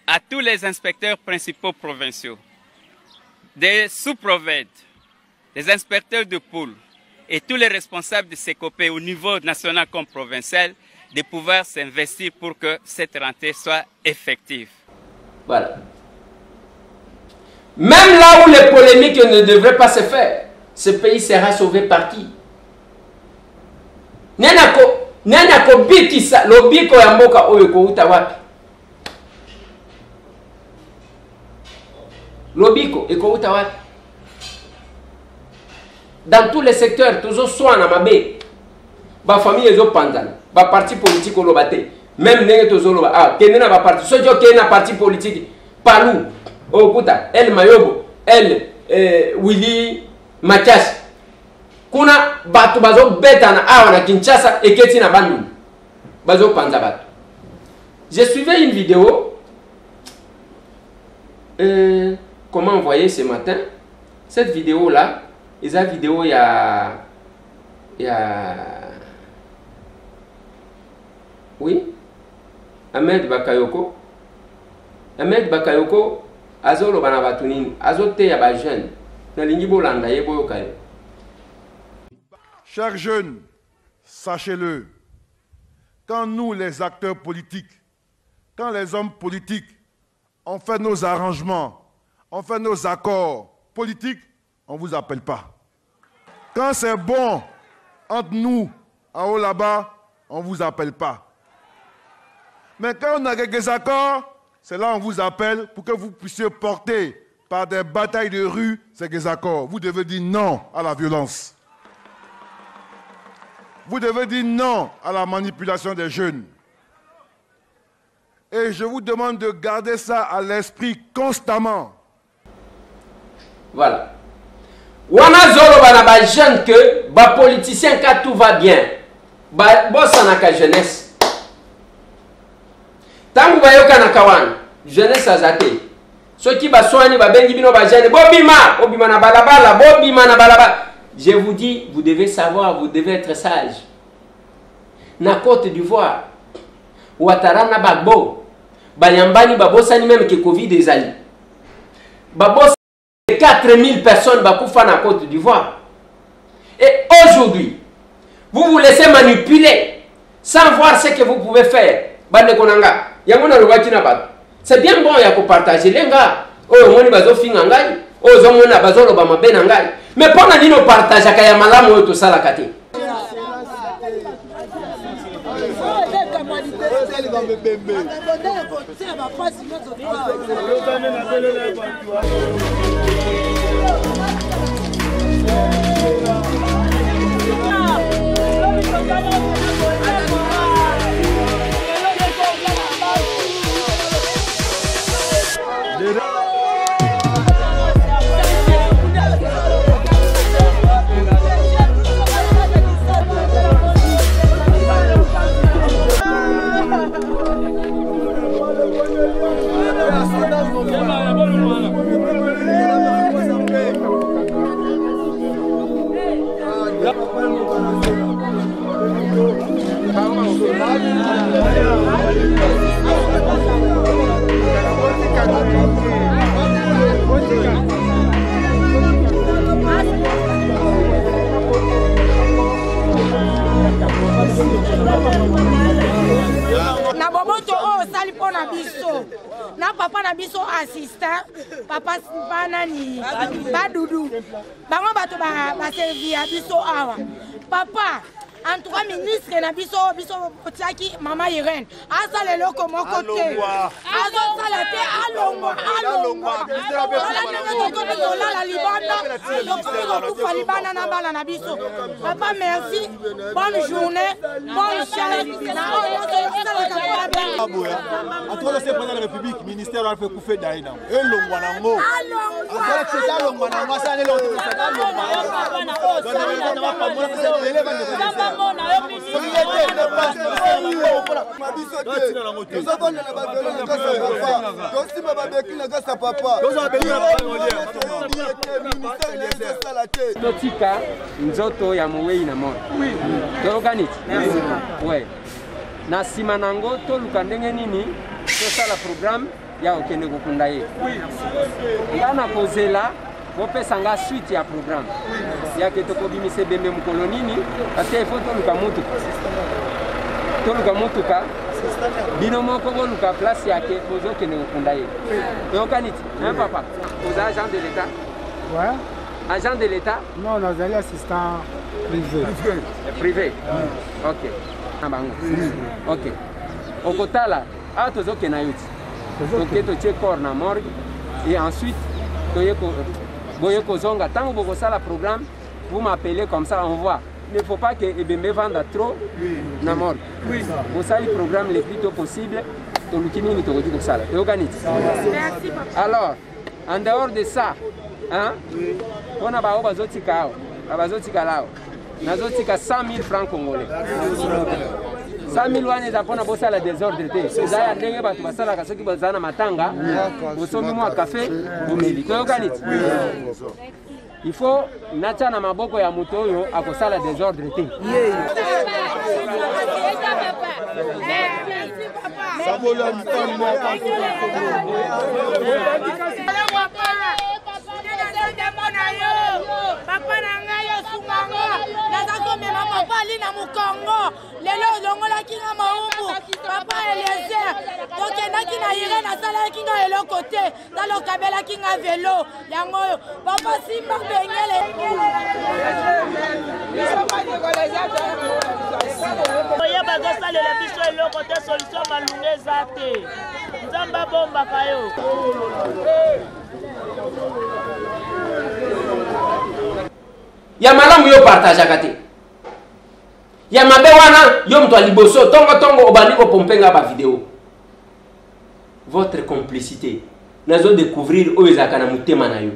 à tous les inspecteurs principaux provinciaux, des sous-provèdes, des inspecteurs de pôle et tous les responsables de CECOPE au niveau national comme provincial de pouvoir s'investir pour que cette rentrée soit effective. Voilà. Même là où les polémiques ne devraient pas se faire, ce pays sera sauvé par qui? Nenako bikisa lobiko ya mboka oyo ko uta wapi? Lobiko eko uta wapi? Dans tous les secteurs, toujours soit na mabe. Ba famille ezo panzana, ba parti politique olobate. Même nenge tozo loba ah, kenena ba parti, sojo kena parti politique palu. Okuta, El Mayobo, El Willy Machas. Kuna batu bazo beta na awa na Kinshasa eketi na bandu. Bazo panza batu. J'ai suivi une vidéo. Comment envoyer ce matin? Cette vidéo là, et cette vidéo il y a oui, Ahmed Bakayoko. Ahmed Bakayoko azolo bana batu nini? Azote ya ba jeune. Na lingi bolanda yebo yokayo. Chers jeunes, sachez-le, quand nous, les acteurs politiques, quand les hommes politiques, on fait nos arrangements, on fait nos accords politiques, on ne vous appelle pas. Quand c'est bon entre nous, en haut là-bas, on ne vous appelle pas. Mais quand on a quelques accords, c'est là qu'on vous appelle pour que vous puissiez porter par des batailles de rue ces accords. Vous devez dire non à la violence. Vous devez dire non à la manipulation des jeunes. Et je vous demande de garder ça à l'esprit constamment. Voilà. Wana zolo bana ba jeune que ba politicien quand tout va bien. Ba bossa na ka jeunesse. Tangu ba yoka na kawana, jeunesse azate. Ceux qui ba soani ba bengi bino ba jeune, bobima, obima na balabala, bobima na balabala. Je vous dis, vous devez savoir, vous devez être sage. Na Côte d'Ivoire, Ouattara Bagbo, Bayambani Babosani même que Covid est allé. Babos 4000 personnes bakoufa na Côte d'Ivoire. Et aujourd'hui, vous vous laissez manipuler sans voir ce que vous pouvez faire. Bande konanga, yamona lobaki na bato. C'est bien bon ya ko partager les gars. Oh moni bazo finga ngai, oh zo mona bazo loba mabe na ngai. Mais pona nino partage kaya malamu yo to sala kati. Na boboto o sali pona biso na papa na biso assistant papa banani badudu bango bato ba servir biso awa papa en tout cas ministre na biso potiaki mama Irene asala loko moko te azo sala te alongwa la libanda donc ko libanda na bala na biso papa merci bonne journée bonne chance na Atole se pendant la République ministère a fait couper d'aïna et longwa nango alors que c'est longwa nango ça ne l'autre ça Totika nzoto ya mowei na mona toyokaniti ouais na sima nango toluka ndenge nini tosala programme ya okende kokunda ye ngana kozela bopesanga suite ya programme yake tokobimisa ebembe mokolo nini parce que faut toluka mutuka bino moko boluka place yake bozokende kokunda ye toyokaniti papa vous êtes agent de l'état? Ouais. Agent de l'état? Non, nous allons assistant privé. Privé? Ok. Ok. Au Kotala, à Tozoke Nayuti. Ok, tu check corps na morgue. Et ensuite, Boye Kozonga. Tant que vous avez le programme, vous m'appelez comme ça, on voit. Il ne faut pas que Ebembe vende trop na morgue. Vous avez le programme le plus tôt possible. Alors, en dehors de ça, hein, on a bazotika lao. Nazotika 100 000 francs congolais. 100 000 wana za pona bosa la désordre te. Zaya ndenge batu basala kasoki bazana matanga. Bosomi mwa café, bomeli. Toyokaniti. Il faut nacha na maboko ya muto oyo akosala désordre te. Papa nangayo sumanga nazako mema papa ali na mukongo lelo longola kinga maumbu papa Eliezer tokendaki na ire na sala kinga eloko te talo kabela kinga velo yango papa simba bengele oya bazosalela biso eloko te solution malunga eza te nzambe abombaka yo. Ya malamu yo partage akate. Ya mabe wana yo mtu aliboso tongo obani ko pompenga ba vidéo. Votre complicité nazo découvrir oyo ezaka na mutema na yo.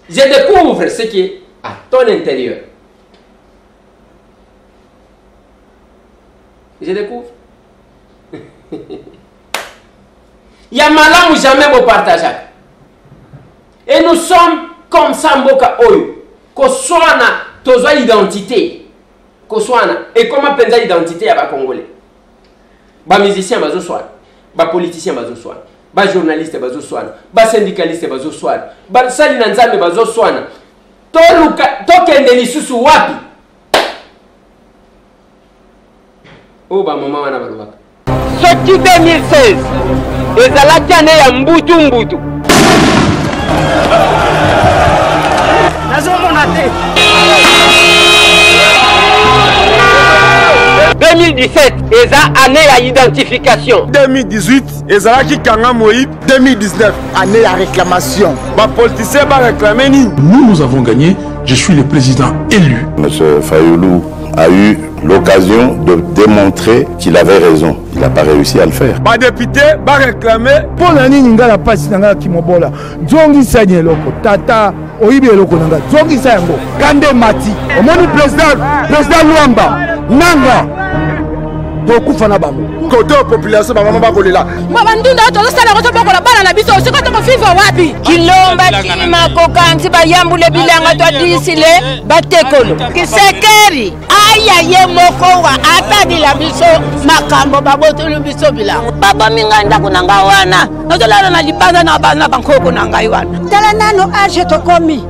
Je découvre ce qui est à ton intérieur. Je découvre. Ya malamu jamais bo partage. Et nous sommes comme ça mboka oyo. Koswana tozwa identité. Koswana et comment penza identité ya ba congolais. Ba musicien bazo swana, ba politicien bazo swana, ba journaliste bazo swana, ba syndicaliste bazo swana, ba sali na nzambe bazo swana. Tokende lisusu wapi? Oh ba mama wana balobaka. Soki 2016 ezalaki ane ya mbutu. nazomona te 2016 2017 eza année ya identification. 2018 ezala ki kanga Moïse. 2019 année ya réclamation. Ba politicien ba réclamer ni. Nous avons gagné. Je suis le président élu. Monsieur Fayoulou a eu l'occasion de démontrer qu'il avait raison. Il n'a pas réussi à le faire. Ba député ba réclamer pour la nini ngala pasi nanga kimobola. Zongi sanye loko tata oyibi loko nanga. Zongi sango kande mati. Omoni président Luamba nanga tokufa na bango. Côté population ba mama ba kolela. Mama ndunda to sala ko to bokola bana na biso siko to fiva wapi? Kilomba tima ko kanti ba yambule bilanga to disile batekolo. Kisekeri aya ye moko wa atadi la biso makambo baboto lu biso bilanga. Baba minganda kunanga wana. Notolala na libanda na bana bankoko nanga iwana. Tala nano age to komi.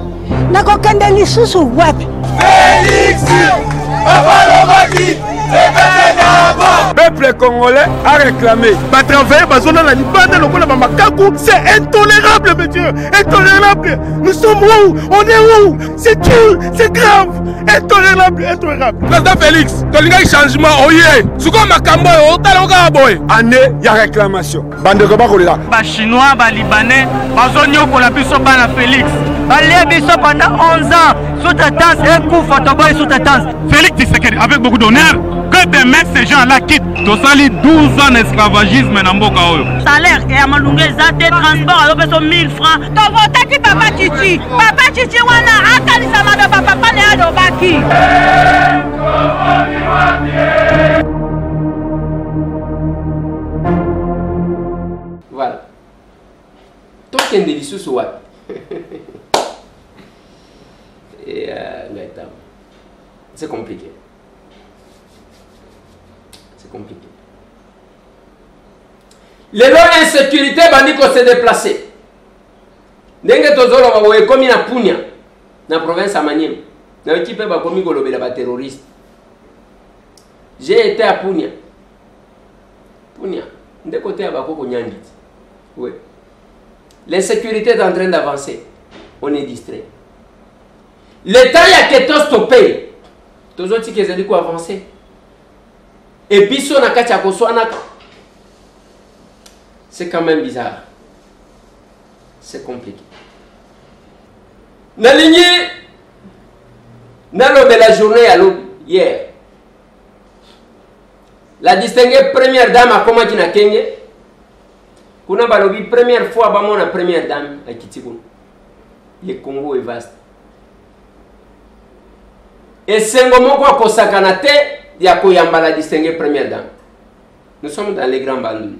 Nako kende lisusu wapi? Félix Babalobaki. Peuple congolais a réclamé. Pas travailler, bazona la libanda, le kona makaku, c'est intolérable, monsieur. Intolérable. Nous sommes où? On est où? C'est dur, c'est grave. Intolérable, intolérable. Président Félix, tu as changement, oye. Souko makambo, otalonga boy. Année, il y a réclamation. Bande de Bakola. Ba chinois, ba libanais, bazonio pour la biso bana Félix. Balé biso pendant 11 ans. Sous-traitance, un coup photoboy sous-traitance. Félix Tshisekedi, avec beaucoup d'honneur, que demain ces gens-là quittent. Tosali 12 ans d'esclavagisme dans Mboka Oyo. Salaire et à Malungé Zate, transport à l'opération 1000 francs. T'as voté qui Papa Chichi? Papa Chichi, wana, akali samada papa ne adobaki. Voilà. Tout est délicieux sur what? Et c'est compliqué. C'est compliqué. Les lois d'insécurité, bandit qu'on s'est déplacé. Dengue tozolo bawe komi na Punya, na province à Maniema. Na équipe ba komi kolobela ba terroriste. J'ai été à Punya. Punya, de côté à Bakoko Nyangit. Oui. L'insécurité est en train d'avancer. On est distrait. L'État y a que tout stoppé. Tous les autres qui ont dit avancer. Et puis, si on a c'est quand même bizarre. C'est compliqué. Na ligne, na la journée à l'aube, hier. La distinguée première dame a commencé à Kenya. Kuna balobi première fois ba mona première dame à Kitikou. Le Congo est vaste. Et c'est un moment où on y a la distinguée première dame. Nous sommes dans les grands bandits.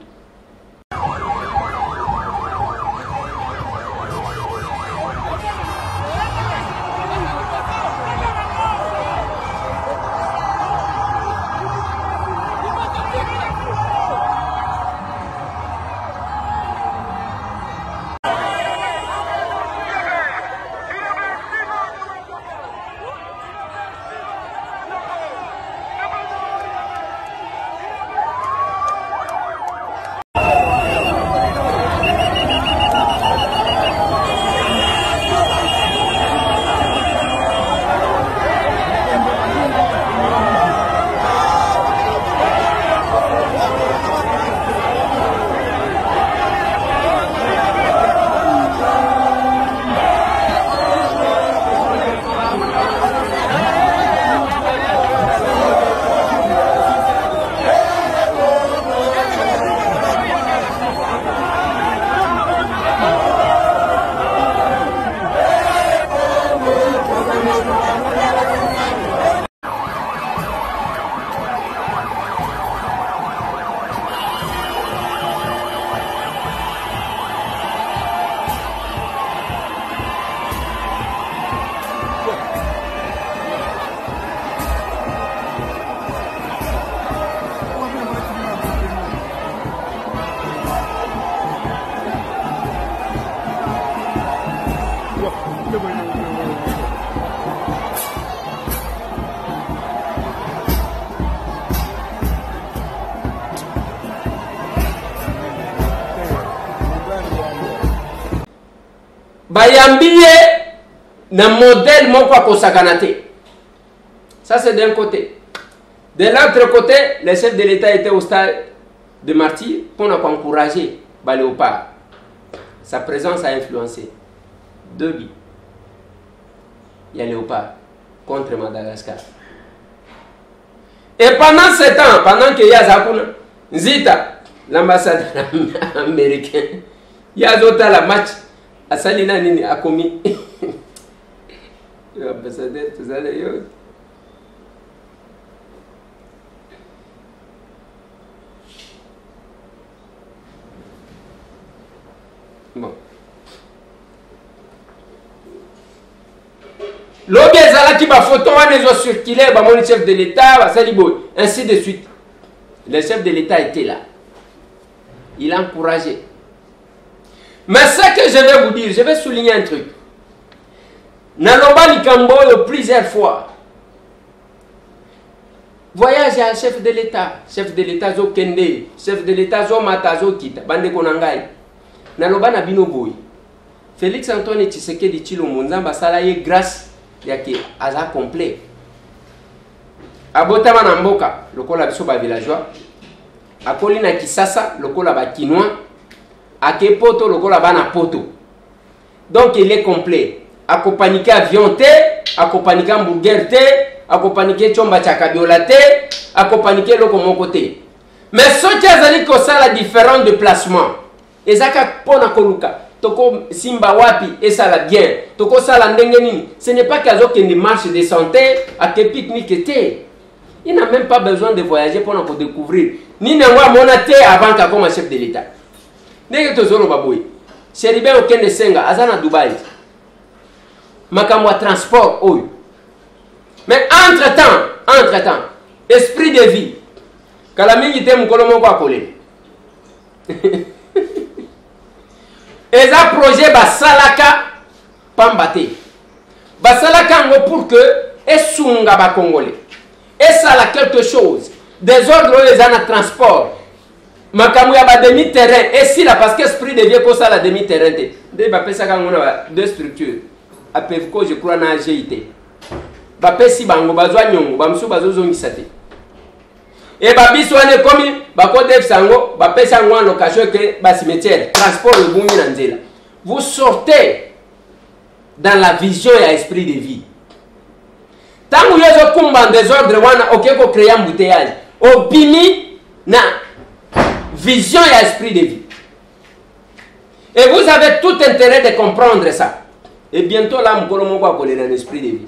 Bayambiye na modèle moko akosakanate. Ça c'est d'un côté. De l'autre côté, les chefs de l'État étaient au stade de martyr pour encourager Léopard. Sa présence a influencé 2 buts. Il y a Léopard contre Madagascar. Et pendant ce temps, pendant qu'il y a Zakuna, Zita, l'ambassadeur américain, il y a d'autres la match à Salina Nini a commis. L'ambassadeur, tout ça, bon. L'objet qui va photo on circulé, le chef de l'État, ainsi de suite. Le chef de l'État était là. Il a encouragé. Mais ce que je vais vous dire, je vais souligner un truc. Naloba Likambo plusieurs fois. Voyage à chef de l'État Zo Kende, chef de l'État Zo Matazo Kita, Bande Konangai. Naloba na bino boy. Félix Antoine Tshisekedi Tshilo Munzamba salaye grâce yake aza complet. Abotama na mboka lokola biso ba villageois. Akoli na Kisasa lokola ba Kinois. Akepoto lokola bana poto. Donc il est complet. Akopanique avion te, akopanique hamburger te, akopanique chomba cha kabiola te, akopanique loko moko te. Mais ce qui azali ko sala différent de placement. Ezaka pona koluka. Toko simba wapi et ça la bien. Toko sala ndenge nini. Ce n'est pas qu'azo kende marche de santé à que pique-nique était. Il n'a même pas besoin de voyager pour nous découvrir. Ni n'envoie monaté avant qu'à comme chef de l'État. Ndenge tozolo baboy. Seribe okende senga azana Dubaï. Makamwa transport oyo. Mais entre-temps, esprit de vie. Kala mingi te mukolo moko akole. Eza projet basalaka pambate. Basalaka ngo pour que esunga ba congolais. Et ça la quelque chose. Des ordres les ana transport. Makamu ya ba demi terrain et si là parce que esprit de vie ko ça la demi terrain te. De ba pesa ka ngona deux structures. Apevko je crois na GIT. Ba pesi bango bazwa nyongo ba msu bazozo ngisate. Et babiso ane komi bako def sango ba pesa ngwa location que ba cimetière transport le bumi na nzela. Vous sortez dans la vision et esprit de vie. Tangu yozo kumba désordre wana okeko créer embouteillage. Obimi na vision et esprit de vie. Et vous avez tout intérêt de comprendre ça. Et bientôt là mukolo moko akolela dans l'esprit de vie.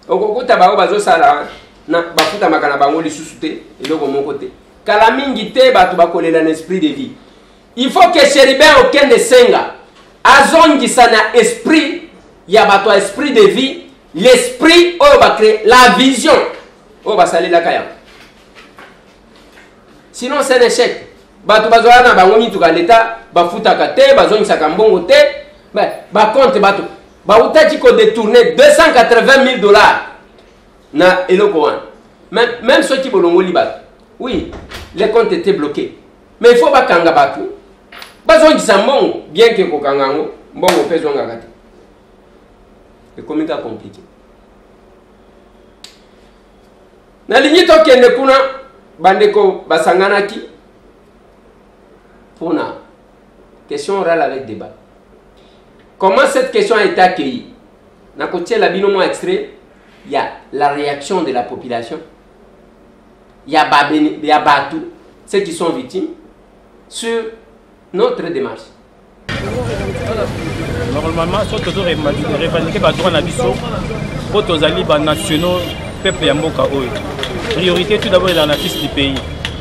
Okokuta bao bazo sala na bafuta makana bango lisusu te eloko moko te. Kala mingi te batu bakolela dans l'esprit de vie. Il faut que Chéribin okende senga azongisa na esprit ya bato esprit de vie, l'esprit oyo ba créer la vision oyo basalela kaya. Sinon c'est un échec. Batu bazoya na bango mituka l'État bafuta kate bazongisa kambongo te ba compte batu ba utaki ko détourner 280 000 $. Na eloko wana. Même ceux qui bolongo libat. Oui, les comptes étaient bloqués. Mais il faut pas kanga batu. Bazongisa mbongo bien que ko kangango mbongo pezonga kati. Le comité compliqué. Na linyi to kende kuna bandeko basanganaki pour na question orale avec débat. Comment cette question a été accueillie? Na côté la binomo extrait, il y a la réaction de la population. Il y a Batou, ceux qui sont victimes, sur notre démarche. Normalement, si on a revendiqué par droit nabiso, pour tous les nationaux, peuple Yamboka Oyo. Priorité tout d'abord dans la fils du pays.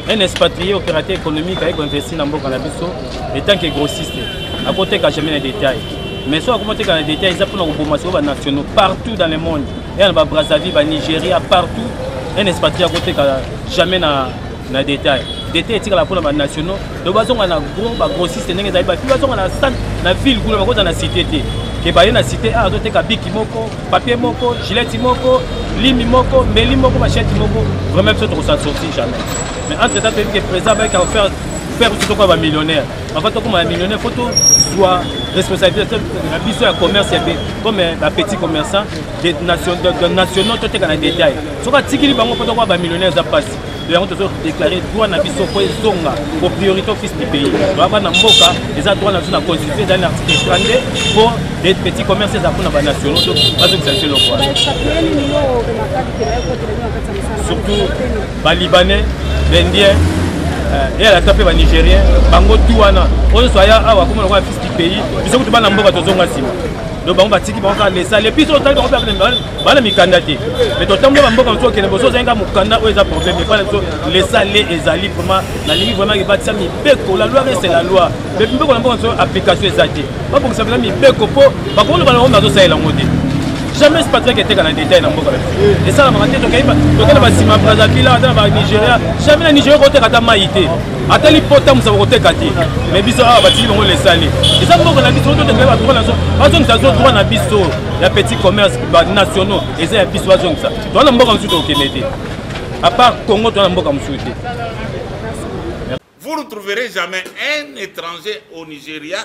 Un expatrié opérateur économique avec investi dans Mboka Nabiso, étant que grossiste, à côté de jamais les détails. Mais soit comment dans les détails, ils apprennent aux nationaux partout dans le monde. Et en Brazzaville, en Nigeria, partout. Un expatrié à côté de jamais dans les détails. Détails est la pour les nationaux. De base, on a un gros grossiste, on a la ville, on a la cité. Que bah na cité a doté ka biki moko, papier moko, gilet moko, limi moko, meli moko, machette moko. Vraiment ça trouve ça sorti jamais. Mais entre temps que le président va faire faire tout quoi va millionnaire. En fait, comme un millionnaire, faut tout soit responsabilité la biso ya commerce comme un petit commerçant de nationaux tout est dans les détails. Ce qu'on tikili bango faut quoi va millionnaire ça passe. De on toujours déclarer droit na biso ko zonga pour priorité au fils du pays. Donc na mboka les droits na la constitution dans l'article 32 pour des petits commerces ça pour na nationaux donc pas que ça c'est le quoi. Surtout ba libanais, indien et à la tapé ba nigérien, bango touana. On soit ya awa comme le fils du pays, ils sont tout ba na mboka to zonga sima. Donc bango ba tiki bango les salles puis on tali bango ba na mikandate. Mais to tambo ba mboka to kene boso zenga mukanda o eza problème mais pas les salles ezali vraiment na lingi vraiment il va mi beko la loi c'est la loi. Mais mbeko na mboka to application ezati. Pas pour que ça vraiment mi beko po ba ko ba na zo ça la ngodi. Jamais ce patron qui était dans les détails dans le monde. Et ça, on a dit que Brazzaville, au Nigeria, jamais le Nigeria côté kata maïté. Ata l'hypothèse ça côté kati. Mais biso ah bati on les salé. Et ça on a dit tout de même droit na so. Bazon ça droit na biso. Ya petit commerce nationaux et ça biso bazon ça. Toi na mboka msuto okenete. À part Congo toi na mboka msuto. Vous ne trouverez jamais un étranger au Nigeria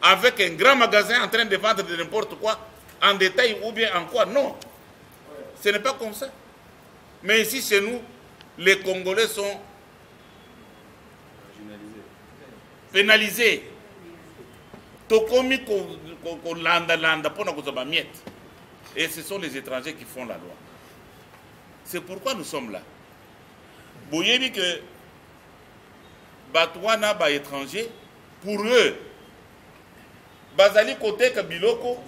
avec un grand magasin en train de vendre de n'importe quoi. En détail ou bien en quoi? Non. Ce n'est pas comme ça. Mais ici, chez nous, les Congolais sont pénalisés. Tokomi ko landa pour nous miette. Et ce sont les étrangers qui font la loi. C'est pourquoi nous sommes là. Vous voyez que Batouana ba étranger, pour eux, Bazali côté Kabiloko,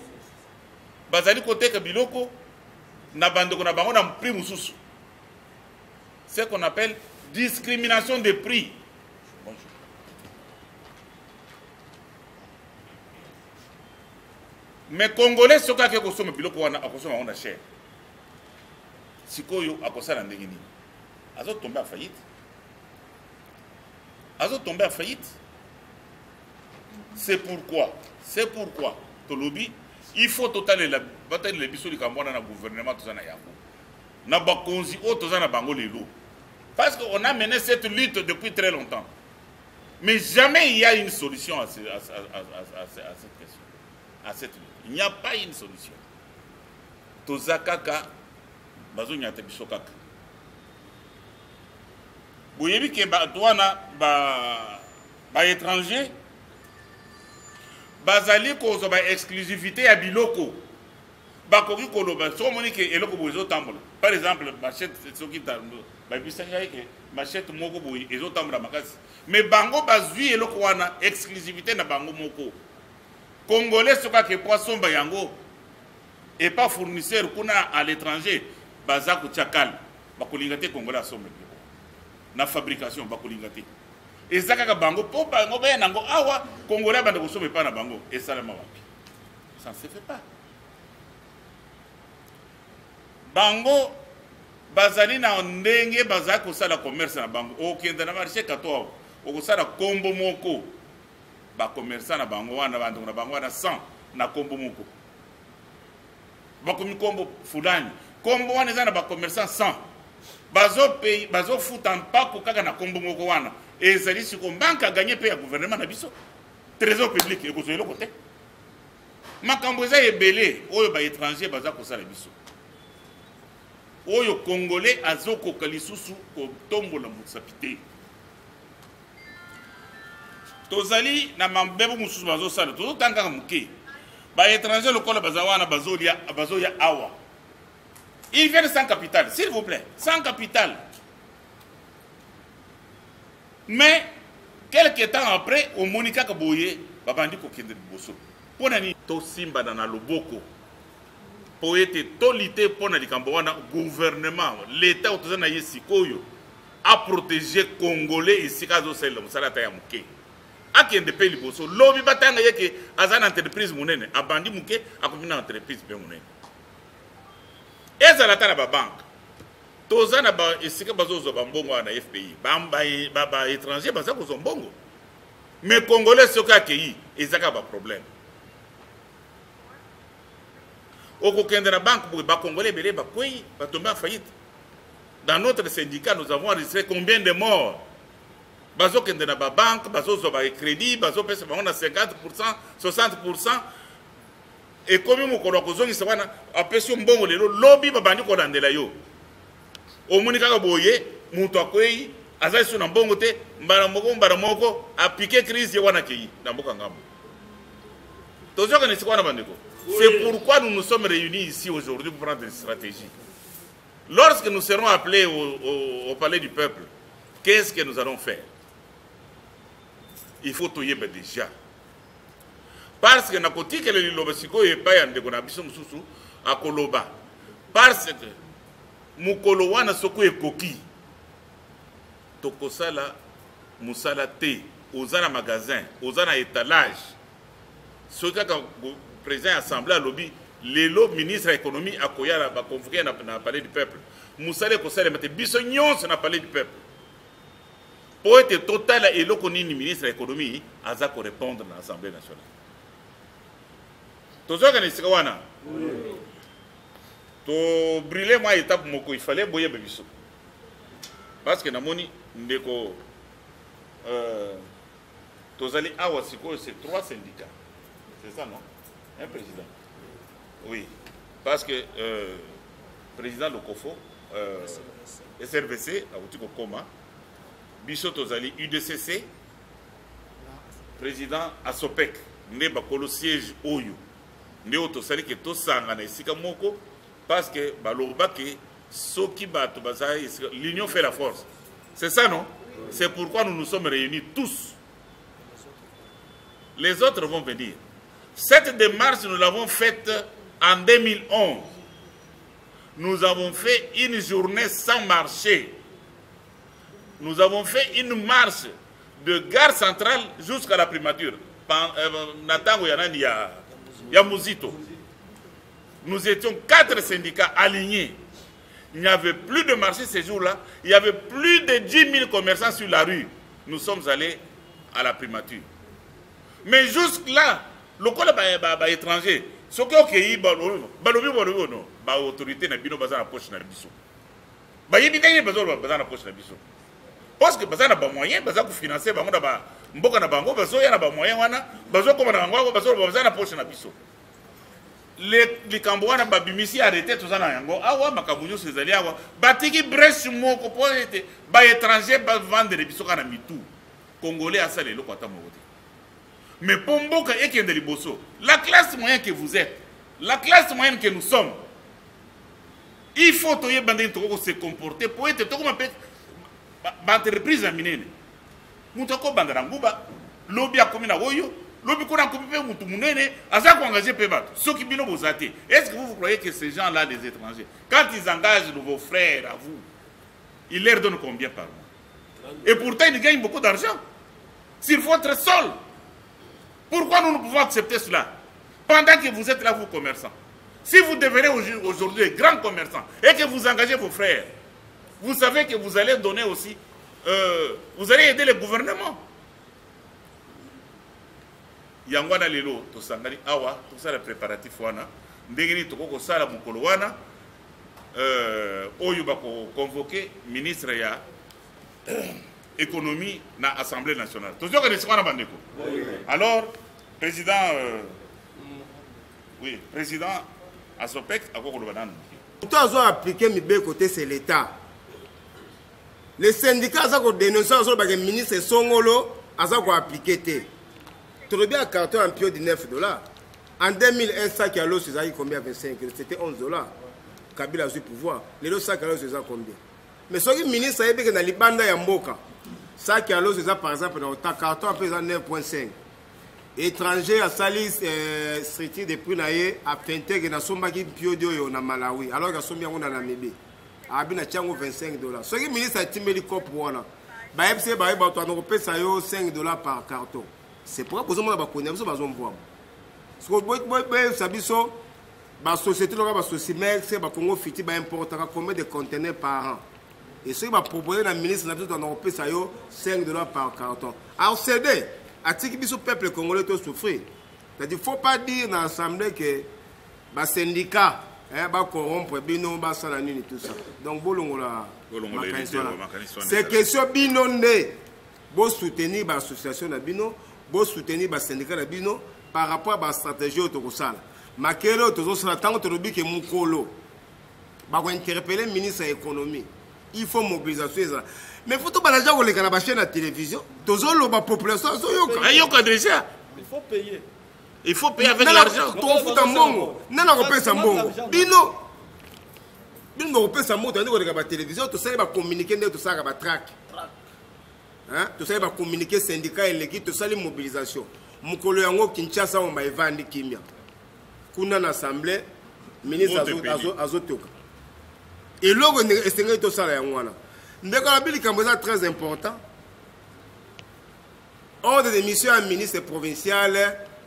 Bazali côté Kabiloko, na bandeko na bango na prix mususu. C'est ce qu'on appelle discrimination des prix. Bonjour. Mais Congolais soka ke kosoma biloko wana akosoma on a cher. Sikoyo akosala ndenge nini? Azo tomber à faillite. Azo tomber à faillite. C'est pourquoi Tolobi il faut totaler la bataille de l'épisode du Cambodge dans le gouvernement tout ça na yango. Na bakonzi o tout ça na bango lelo. Parce qu'on a mené cette lutte depuis très longtemps. Mais jamais il y a une solution à cette question. À cette lutte. Il n'y a pas une solution. Tozakaka bazonya te bisokaka. Boyebi ke ba douana ba étranger bazali ko ba exclusivité ya biloko bakoki koloba so moni ke eloko bozo tambola par exemple machette soki tambola ba bisanga ke machette moko boyi ezo tambola makasi mais bango bazui eloko wana exclusivité na bango moko congolais soka ke poisson ba yango et pas fournisseur kuna à l'étranger bazako tchakal bakolingate congolais asombe na fabrication bakolingate et ça kaka bango po bango ba nango awa congolais bande ko somme pas na bango et ça la mawapi ça ne se fait pas bango bazali na ndenge bazako sala commerce na bango okenda na marché kato oko sala kombo moko ba commerçant na bango wana bande na bango wana 100 na kombo moko bakomi kombo fulani kombo wana za na ba commerçant 100 bazo pays bazo futan pa ko kaka na kombo moko wana et ça dit que banque a gagné paye à gouvernement na biso trésor public et ko zo côté makambo za ebele oyo ba étranger baza ko sala biso oyo congolais azoko kalisusu ko tombola musapité tozali na mambebo mususu bazo sala to tanga muke ba étranger lokola bazawana bazolia awa ils viennent sans capital s'il vous plaît sans capital. Mais quelques temps après au Monica Kaboye babandi ko kende boso pona ni to simba na loboko poete tolité pona likambo wana gouvernement l'état otozana yesikoyo a protéger congolais ici kazo selo musalata ya muke akende pe liboso lobi batanga yeke azana entreprise munene abandi muke akomina entreprise pe munene ezalata na ba banque tozana ba esika bazozo bambongo na FPI ba étranger baza ko zombongo mais congolais soka accueilli ezaka ba problème oko kende na banque ba congolais belé ba koyi ba tomber en faillite. Dans notre syndicat nous avons enregistré combien de morts bazokende na babanke bazozwa crédit bazopesa bango na 50% 60%. Ekomi mokolo kozongisa wana apesi mbongo lelo lobi babandi kolandela yo omoni kaka boye mutu akwei aza isu na mbongo te mbala moko apike crise wana kei na mboka ngambo tozoka ni sikwana bandeko. C'est pourquoi nous nous sommes réunis ici aujourd'hui pour prendre une stratégie. Lorsque nous serons appelés au palais du peuple, qu'est-ce que nous allons faire? Il faut tout y être déjà. Parce que na koti que le liloba siko ye pa yande kona biso mususu akoloba. Parce que mukolo wana soko ekoki. Tokosala musala te, ozana magasin, ozana étalage. Soka ka président assemblée à lobby, lelo ministre de l'économie akoya ba convoqué na palais du peuple. Musale kosala mate biso nyonso na palais du peuple. Pour être total et lokoni ni ministre de l'économie aza ko répondre na l'Assemblée nationale. Tozoka ni sikawana. To brûler moi étape moko il fallait boyer biso. Parce que namoni ndeko tozali awa siko c'est 3 syndicats. C'est ça non? Un président. Oui. Parce que président Lokofo SRVC a outi koma biso tozali UDCC président Asopec ne bakolo siège oyo. Ndeo tosali ke tosanga na esika moko parce que baloba ke soki bato bazai l'union fait la force. C'est ça non? C'est pourquoi nous nous sommes réunis tous. Les autres vont venir. Cette démarche nous l'avons faite en 2011. Nous avons fait une journée sans marché. Nous avons fait une marche de gare centrale jusqu'à la primature. Natango Yanani Yamuzito. Nous étions 4 syndicats alignés. Il n'y avait plus de marché ces jours-là. Il y avait plus de 10 000 commerçants sur la rue. Nous sommes allés à la primature. Mais jusque-là, le col étranger, ce qui est autorité n'a pas poche na biso. Ba yebi tenge besoin na poche na biso. Parce que bazana ba moyen baza ko financer bango na ba mboka na bango bazo ya na ba moyen wana bazo ko na bango bazo bazana poche na biso. Les Cambouana babimisi arrêté tout ça na yango awa makabunyo sezali awa batiki brèche moko po ete ba étranger ba vendre biso kana mitu congolais asale lo kwata moko. Mais pour mboka ekende liboso, la classe moyenne que vous êtes, la classe moyenne que nous sommes, il faut se comporter pour être comme une entreprise à minene. Nous avons bandaranguba, lobby a commis na woyo, lobby qu'on a coupé mutu munene, asa ko engager pebat. Ceux qui bino bozate. Est-ce que vous croyez que ces gens-là, des étrangers, quand ils engagent vos frères à vous, ils leur donnent combien par mois? Et pourtant ils gagnent beaucoup d'argent. S'il faut être seul. Pourquoi nous ne pouvons accepter cela? Pendant que vous êtes là, vous commerçants. Si vous devenez aujourd'hui grands commerçants et que vous engagez vos frères, vous savez que vous allez donner aussi, vous allez aider le gouvernement. Yangwana lelo, to sangani awa, tout ça le préparatif wana, ndengeni to koko sala mukolo wana, oyo bako convoqué ministre ya économie na Assemblée nationale. Toujours que nous bandeko. Alors, président, oui, président Asopec a quoi le banane. Tout a appliqué mi côté c'est l'État. Les syndicats ont dénoncé le ministre Songolo a appliqué té. Tu bien un carton en pio de $9. En 2001, ça qui a l'eau, c'est combien? 25. C'était $11. Kabila a eu pouvoir. Les lots, ça qui a l'eau, c'est combien? Mais ce ministre a dit que dans les bandes Yamboka, ça qui a l'eau, c'est par exemple dans ta carton, à 9,5. Étranger à Salis, Striti de Prunaye, à Pente, qui n'a somba qui piodio na Malawi, alors qu'il a somba en Namibie. À Abina Tchango $25. Ce qui ministre a timé les copes, bah, FC, bah, tu as $5 par carton. C'est pourquoi vous avez besoin de voir. Ce que vous savez, la société, la société, c'est que Congo Fiti va importer combien de conteneurs par an. Et ce qui va proposer la ministre, c'est $5 par carton. Alors, c'est des articles qui peuple congolais tout souffrir. Il ne faut pas dire dans l'Assemblée que les syndicats vont corrompre, tout ça. Donc, c'est question binonde. Vous soutenir l'association Nabino, vous soutenir le syndicat Nabino par rapport à la stratégie autorisale. Mais quel autre tant que que mon colo, vous interpeller le ministre de l'économie. Il faut mobilisation. Mais il faut tout balager avec la chaîne de télévision. Tous la population, il faut payer. Il faut payer avec l'argent. Tu fous un mongo. Non, non, on paye ça mongo. Bino. Bino, on paye ça mongo. Tu as dit la télévision, tu sais, il va communiquer, tu sais, il va track. Tu sais, il va communiquer syndicat et l'équipe, tu sais, les mobilisations. Mukolo yango Kinshasa, on va évander Kimia. Kuna l'assemblée, ministre Azotoka. Et là, on est estimé tout ça là. C'est très important. Ordre de mission à ministre provincial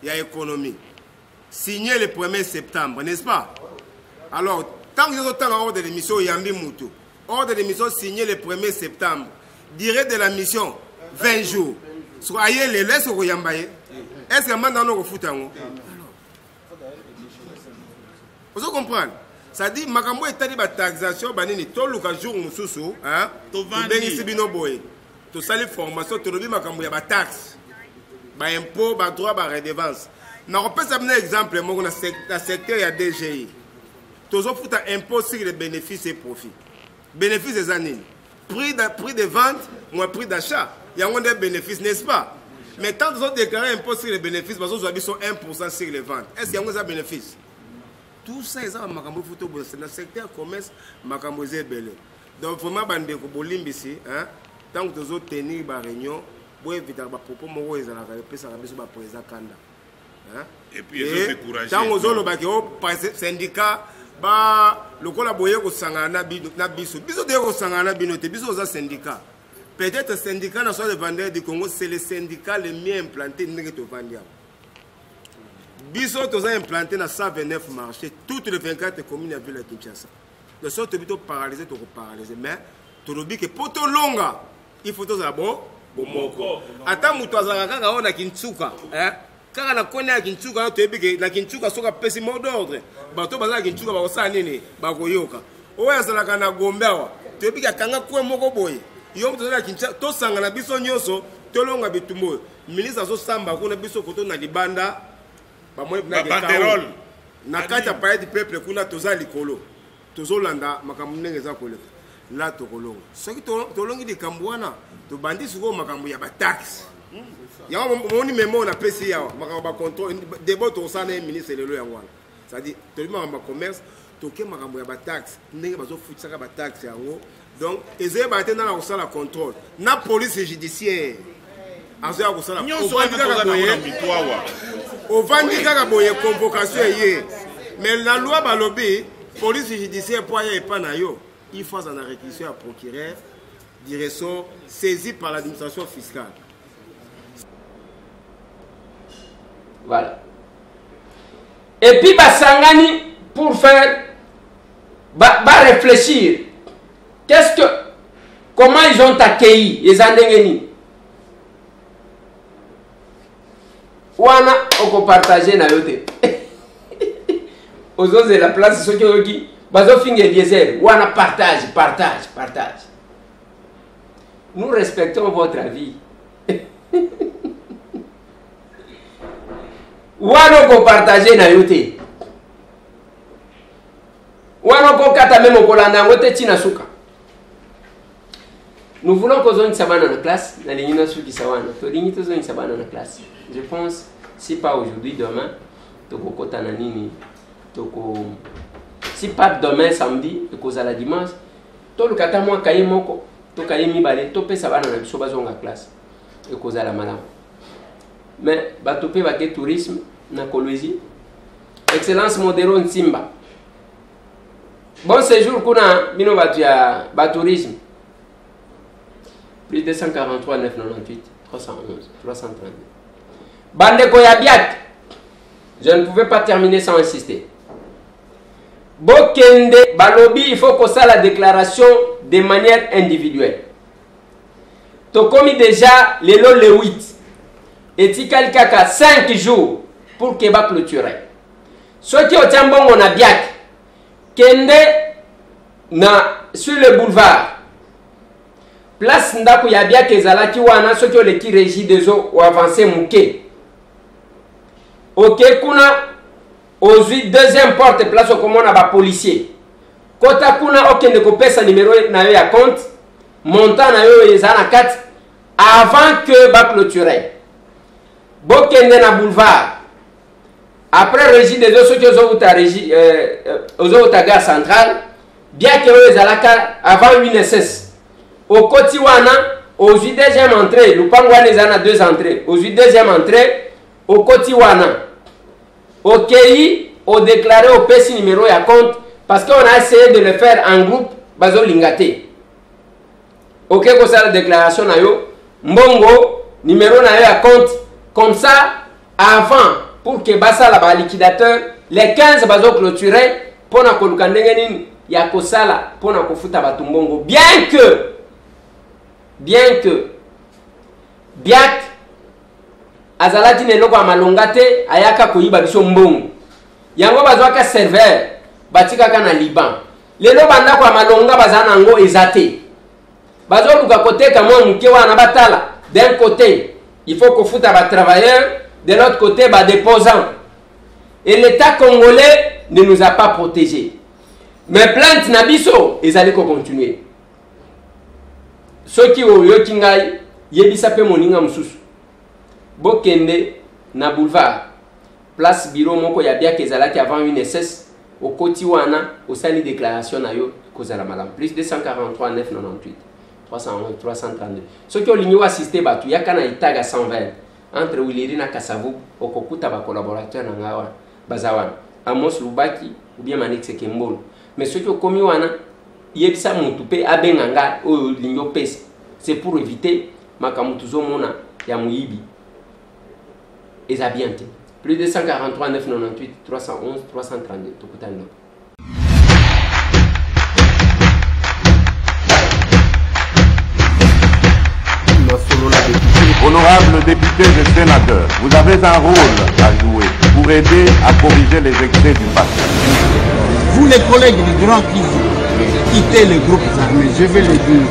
et à l'économie. Signé le 1er septembre, n'est-ce pas? Alors, tant que nous avons ordre de mission, Yambi Moutou. Ordre de mission signé le 1er septembre. Durée de la mission, 20 jours. Soyez les laisses au Yambaye. Est-ce que maintenant nous refutons? Vous comprenez? Ça dit, Makambo est allé à la taxation, banini, tout le jour, Moussou, hein? Tout le bino boy. Tout ça, les formations, tout le monde, Makambo, il y a des taxes, des impôts, des droits, des redevances. Nous peut donner un exemple, dans le secteur, il y a DGI. Tout ça, il y a un impôt sur les bénéfices et profits. Bénéfices des années. Prix de vente ou prix d'achat. Il y a des bénéfices, n'est-ce pas? Mais tant que vous déclarez un impôt sur les bénéfices, vous avez 1% sur les ventes. Est-ce qu'il y a des bénéfices? Tout ça, c'est dans le secteur commerce, Makambo est belé. Donc, vraiment, bande ko bolimbi ici, hein. Tant que vous tenir la réunion, vous éviter ba propos mo ils ala ka pesa ka biso ba président Kanda. Hein? Et puis ils ont découragé. Tant que vous ba ko syndicat ba lokola boye ko sangana na biso. Biso de ko sangana binote, biso za syndicat. Peut-être syndicat national de vendeurs du Congo, c'est le syndicat le mieux implanté n'engé to vendia. Biso tous implanté dans 129 marchés, toutes les 24 communes de la ville de Kinshasa. De sorte que paralysé, tu paralysé. Mais tu le dis que pour tout longa, il faut tout d'abord. Attends, tu as un na Kinsuka. Quand on a connu à Kinsuka, tu as dit que la Kinsuka soit pésime d'ordre. Bato baza Kinsuka ba osanini ba koyoka. Oya sala kana gombewa. Tu as dit que kanga kwa moko boy. Yo mtu na Kinshasa to sanga na biso nyoso, to longa bitumbo. Ministre zo samba kuna biso koto na libanda. Banderole. Na kata paye du peuple kuna toza likolo. Tozolanda makambo ndenge za koleka. Là tokolonga. Ce qui tolongi de kambwana, to bandi suko makambo ya ba taxe. Ya moni memo na pesi ya makambo ba contrôle débat to sana ministre lelo ya ngwana. Ça dit to makambo commerce, to ke makambo ya ba taxe, ndenge bazo futisa ba taxe yango. Donc ezé ba tena na osala contrôle. Na police judiciaire. Azo ya kosala. Au Vandika boye convocation hier. Mais la loi balobi police judiciaire pour y pas na yo. Il faut en réquisition à procureur du ressort saisi par l'administration fiscale. Voilà. Et puis Basangani pour faire réfléchir. Comment ils ont accueilli les Andengeni? Wana oko partager na yote. Aux autres de la place ceux qui bazo finge diesel. Wana partage. Nous respectons votre avis. Wana oko partager na yote. Wana oko kata même okolanda ngote tina suka. Nous voulons que zone sabana na classe, na lingina suki sawana. To lingito zone sabana na classe. Je pense, si pas aujourd'hui, demain, toko tananini, toko. Si pas demain, samedi, toko la dimanche, to le kata moi kaye moko, to kaye mi balé, to pe sabana na biso bazo nga classe, et koza la malam. Mais batope bake tourisme na Kolwezi, excellence modéro Nsimba. Bon séjour kuna bino batia ba tourisme. Plus de 143 998 311 332. Bande Koyabiat, je ne pouvais pas terminer sans insister. Bokende Balobi, il faut qu'on fasse la déclaration de manière individuelle. Tu commis déjà le 8. Et tu as 5 jours pour que va clôturer. Ceux qui ont un bon on a bien. Kende na sur le boulevard. place ndako ya biaka ezalaki wana soki oleki régie des eaux ou avancé muke. Ok, kuna ozwi deuxième porte place okomona ba policier. Kota kuna okende kopesa numéro na yo ya compte, montant na yo ezana 4 avant que ba clôturer. Bokende na boulevard. Après régie des eaux soki ozovuta régie ozovuta gare centrale, bien que yo ezalaka avant UNSS. Au côté wana, aux deuxième entrée, le pangouane a deux entrées. Aux deuxième entrée, au côté wana. Au KI, au déclaré au PC numéro et à compte, parce qu'on a essayé de le faire en groupe, bazo lingate. Ok, comme ça la déclaration na yo, mbongo, numéro na yo à compte, comme ça, avant, pour que basa la liquidateur, les 15 bazo clôturés, pour na kolukandengenin, ya kosala, pour na kofuta batumbongo. Bien que Biak azalaki neloko ya malonga te ayaka koyiba biso mbongo. Yango bazwaka serveur batikaka na Liban. Lelo bandako ya malonga bazana nango ezate. Bazoluka koteka mwa muke wana batala. D'un côté, il faut kofuta ba travailleurs, de l'autre côté ba déposants. Et l'État congolais ne nous a pas protégés. Mais plainte na biso ezali ko continuer. Soki oyo kingai yebisa pe moninga mususu bokende na boulevard place bureau moko ya biaka ezalaki avant UNSS au koti wana osali déclaration na yo kozala malam plus 243 998 311 332 soki olingi wa assister batu yaka na itaga 120 entre Wileri na Kasavu okokuta ba collaborateur na ngawa bazawana Amos Lubaki ou bien Manix Kembolo. Mais soki okomi wana yebisa mutu pe abenga nga oyo lingo pesa. C'est pour éviter makamutuzo mona ya muibi. Ezabiante. Plus de 143 998 311 332 tokutando. Honorables députés et sénateurs, vous avez un rôle à jouer pour aider à corriger les excès du passé. Vous les collègues du Grand Kivu, quittez les groupes armés, je vais le dire.